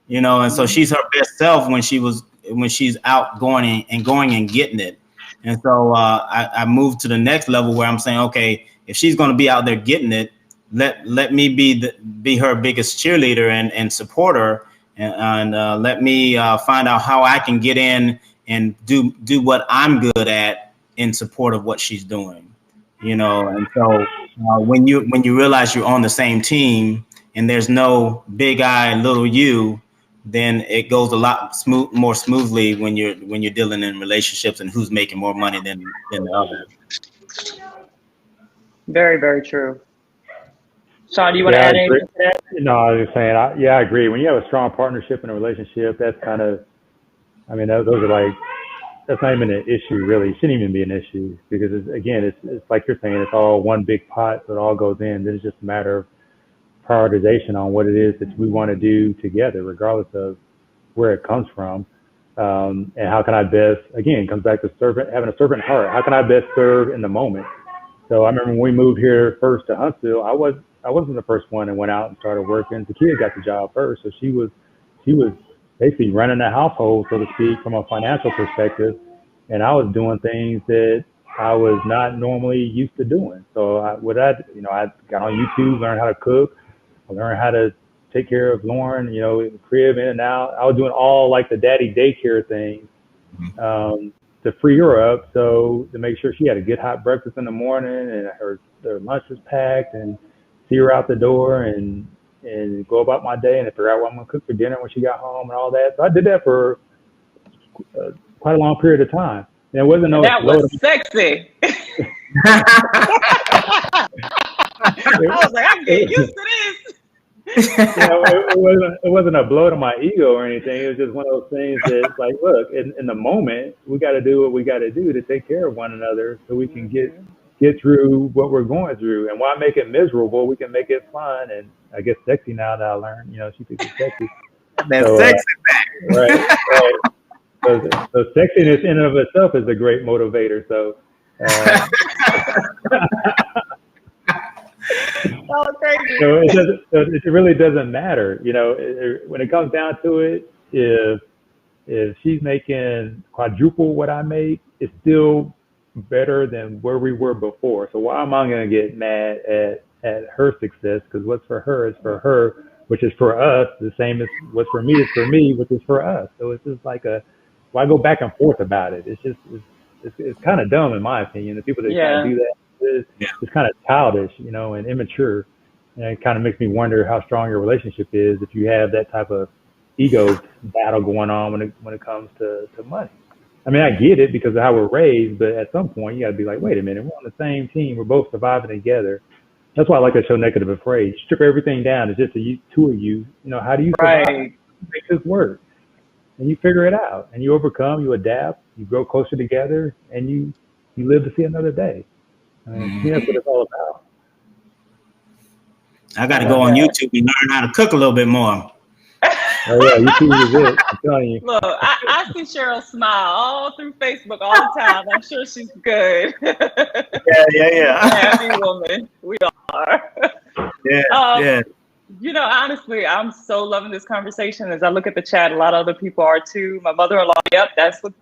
you know. And so she's her best self when she's out going and getting it. And so I moved to the next level where I'm saying, okay, if she's going to be out there getting it, let me be her biggest cheerleader and support her, and let me find out how I can get in and do what I'm good at in support of what she's doing, you know. And so when you realize you're on the same team and there's no big I, little you, then it goes a lot more smoothly when you're dealing in relationships and who's making more money than the other. Very, very true. Shaun, do you want to add anything to that? No, I was just saying, I agree. When you have a strong partnership in a relationship, that's kind of, I mean, those are like, that's not even an issue, really. It shouldn't even be an issue because, it's like you're saying, it's all one big pot, so it all goes in. Then it's just a matter of prioritization on what it is that we want to do together, regardless of where it comes from. And how can I best, again, it comes back to having a servant heart. How can I best serve in the moment? So I remember when we moved here first to Huntsville, I wasn't the first one that went out and started working. The kid got the job first. So she was basically running the household, so to speak, from a financial perspective. And I was doing things that I was not normally used to doing. So I got on YouTube, learned how to cook. I learned how to take care of Lauren, you know, in the crib, in and out. I was doing all like the daddy daycare things to free her up. So to make sure she had a good hot breakfast in the morning and her lunch was packed, and see her out the door and go about my day and figure out what I'm going to cook for dinner when she got home and all that. So I did that for quite a long period of time. And it wasn't that was sexy. I was like, I can get used to this. It wasn't a blow to my ego or anything. It was just one of those things that, like, look, in the moment, we got to do what we got to do to take care of one another so we can get through what we're going through. And why make it miserable? We can make it fun and I guess sexy now that I learned. She thinks it's sexy. That's sexy. Right. So sexiness in and of itself is a great motivator. So. Oh, crazy. So it really doesn't matter, when it comes down to it. If she's making quadruple what I make, it's still better than where we were before. So why am I going to get mad at her success? Because what's for her is for her, which is for us. The same as what's for me is for me, which is for us. So it's just like why go back and forth about it? It's just it's kind of dumb in my opinion. The people that kind of do that. It's kind of childish, and immature, and it kind of makes me wonder how strong your relationship is if you have that type of ego battle going on when it comes to money. I mean, I get it because of how we're raised, but at some point you got to be like, wait a minute, we're on the same team, we're both surviving together. That's why I like that show, Negative Afraid. Strip everything down. It's just two of you. How do you survive? Right. Make this work, and you figure it out, and you overcome, you adapt, you grow closer together, and you live to see another day. I mean, that's what it's all about. I got to go on YouTube and learn how to cook a little bit more. Oh yeah, YouTube is it. I'm telling you. Look, I see Cheryl smile all through Facebook all the time. I'm sure she's good. Yeah. Happy woman. We are. Yeah. Honestly, I'm so loving this conversation. As I look at the chat, a lot of other people are too. My mother-in-law, yep, that's what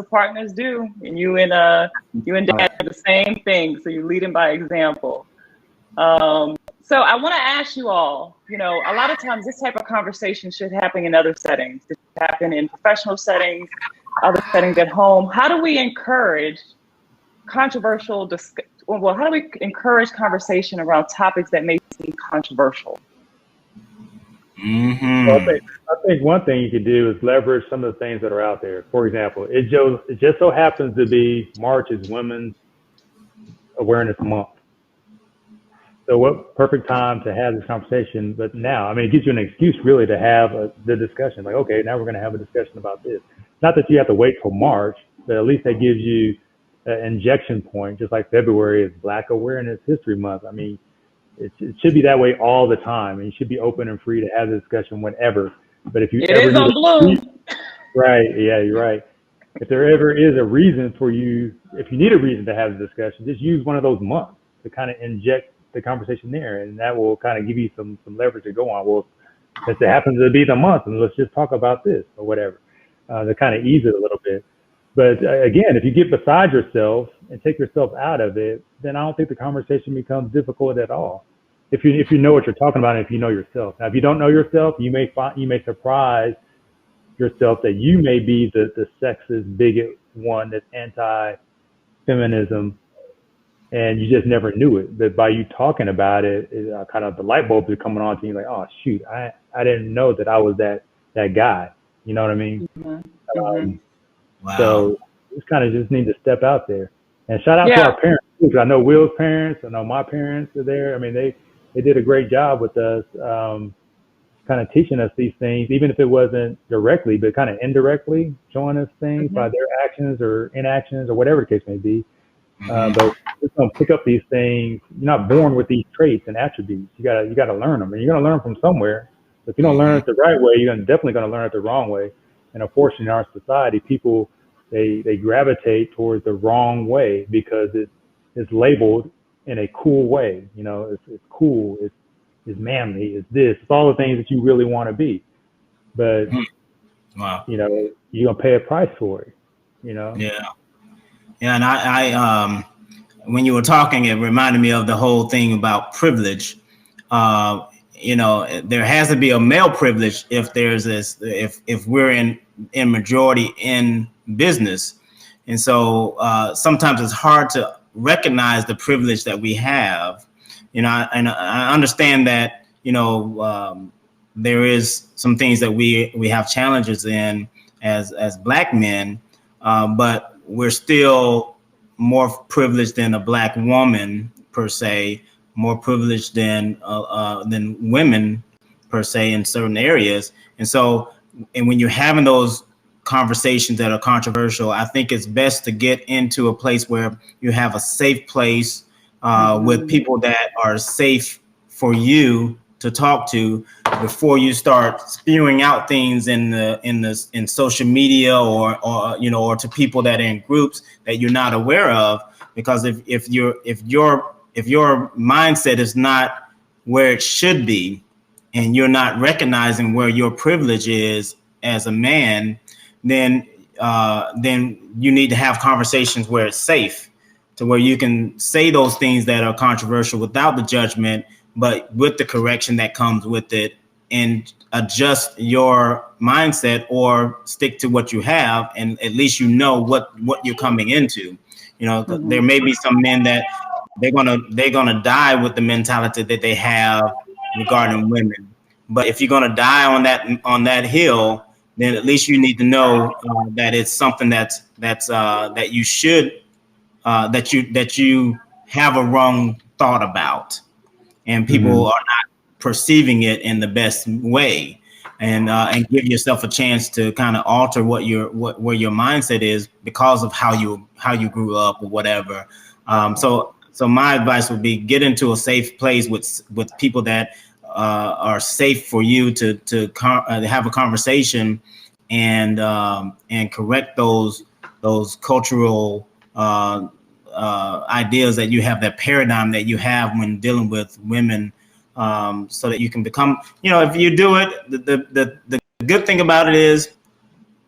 partners do. And you and Dad do the same thing. So you lead them by example. So I want to ask you all, a lot of times this type of conversation should happen in other settings. It should happen in professional settings, other settings at home. How do we encourage how do we encourage conversation around topics that may seem controversial? Mm-hmm. Well, I think one thing you could do is leverage some of the things that are out there. For example, it just so happens to be March is Women's Awareness Month. So what perfect time to have this conversation, but now, I mean, it gives you an excuse really to have the discussion. Like, okay, now we're going to have a discussion about this. Not that you have to wait till March, but at least that gives you an injection point, just like February is Black Awareness History Month. I mean, it should be that way all the time, and you should be open and free to have the discussion whenever. But if you ever is on Bloom. Right, yeah, you're right. If there ever is a reason for you, if you need a reason to have the discussion, just use one of those months to kind of inject the conversation there, and that will kind of give you some leverage to go on. Well, since it happens to be the month, and let's just talk about this or whatever, to kind of ease it a little bit. But again, if you get beside yourself and take yourself out of it, then I don't think the conversation becomes difficult at all. If you know what you're talking about, and if you know yourself. Now, if you don't know yourself, you may surprise yourself that you may be the sexist bigot one that's anti-feminism, and you just never knew it. But by you talking about it, kind of the light bulbs are coming on to you, like, oh shoot, I didn't know that I was that guy. You know what I mean? Mm-hmm. Wow. So we kind of just need to step out there. And shout out to our parents too. I know Will's parents, I know my parents are there. I mean, they did a great job with us, kind of teaching us these things, even if it wasn't directly, but kind of indirectly showing us things by their actions or inactions or whatever the case may be. But we're going to pick up these things. You're not born with these traits and attributes. You gotta learn them, and you're going to learn from somewhere. If you don't learn it the right way, you're definitely going to learn it the wrong way. And unfortunately, in our society, people they gravitate towards the wrong way because it's labeled in a cool way. It's cool. It's manly. It's this. It's all the things that you really want to be. But wow, you're gonna pay a price for it. Yeah. And I when you were talking, it reminded me of the whole thing about privilege. There has to be a male privilege if there's this, if we're in majority in business. And so sometimes it's hard to recognize the privilege that we have, and I understand that, there is some things that we have challenges in as Black men, but we're still more privileged than a Black woman per se, more privileged than women per se in certain areas. And so, and when you're having those conversations that are controversial, I think it's best to get into a place where you have a safe place with people that are safe for you to talk to before you start spewing out things in social media or to people that are in groups that you're not aware of. Because if your mindset is not where it should be, and you're not recognizing where your privilege is as a man, then you need to have conversations where it's safe, to where you can say those things that are controversial without the judgment, but with the correction that comes with it, and adjust your mindset or stick to what you have, and at least you know what you're coming into. There may be some men that they're gonna die with the mentality that they have regarding women. But if you're gonna die on that hill, then at least you need to know that it's something that you should that you have a wrong thought about, and people are not perceiving it in the best way, and give yourself a chance to kind of alter where your mindset is because of how you grew up or whatever. So my advice would be get into a safe place with people that are safe for you to have a conversation and correct those cultural ideas that you have, that paradigm that you have when dealing with women, so that you can become, if you do it, the good thing about it is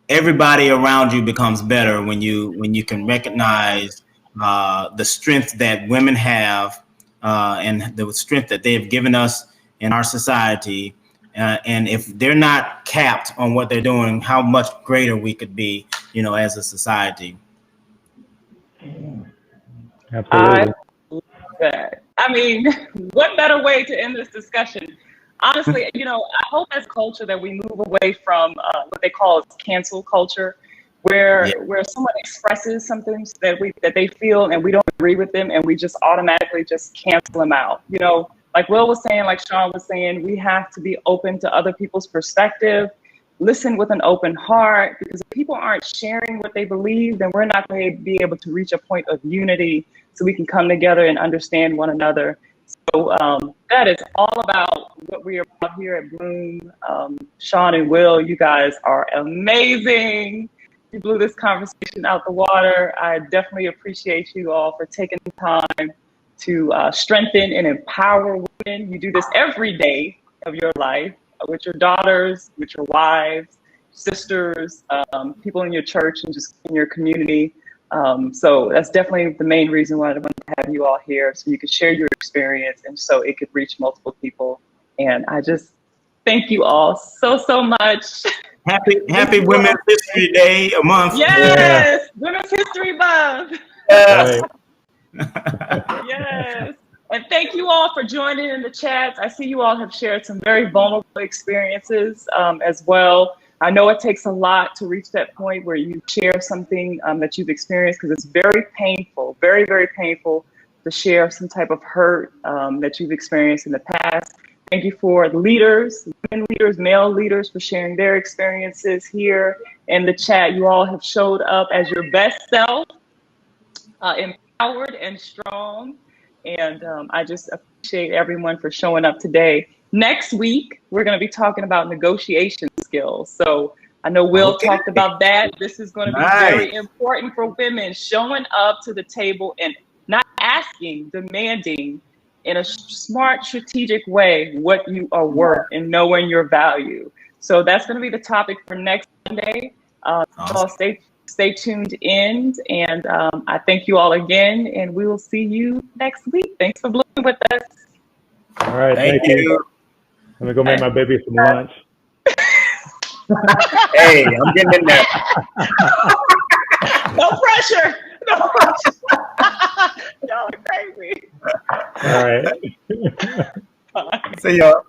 everybody around you becomes better when you can recognize the strength that women have, and the strength that they have given us in our society. And if they're not capped on what they're doing, how much greater we could be, as a society. Absolutely. I love that. I mean, what better way to end this discussion? Honestly, I hope as a culture that we move away from what they call cancel culture, where someone expresses something that they feel and we don't agree with them, and we just automatically just cancel them out. Like Will was saying, like Shaun was saying, we have to be open to other people's perspective, listen with an open heart, because if people aren't sharing what they believe, then we're not going to be able to reach a point of unity so we can come together and understand one another. So that is all about what we are about here at Bloom. Shaun and Will, you guys are amazing. You blew this conversation out the water. I definitely appreciate you all for taking the time to strengthen and empower women. You do this every day of your life with your daughters, with your wives, sisters, people in your church, and just in your community. So that's definitely the main reason why I wanted to have you all here, so you could share your experience and so it could reach multiple people. And I just thank you all so much. Happy Women's History Day, a month. Yes, yeah. Women's History Month. Yes. Yes. And thank you all for joining in the chats. I see you all have shared some very vulnerable experiences as well. I know it takes a lot to reach that point where you share something that you've experienced, because it's very painful, very, very painful to share some type of hurt that you've experienced in the past. Thank you for the leaders, women leaders, male leaders, for sharing their experiences here in the chat. You all have showed up as your best self, empowered and strong. And I just appreciate everyone for showing up today. Next week, we're going to be talking about negotiation skills. So I know Will talked about that. This is going to be very important for women, showing up to the table and not asking, demanding in a smart, strategic way what you are worth and knowing your value. So that's going to be the topic for next Monday. So stay tuned in, and I thank you all again, and we will see you next week. Thanks for blooming with us. All right, thank you. I'm gonna go make my baby some lunch. Hey, I'm getting in there. No pressure. No pressure. Y'all are crazy. All right. See y'all.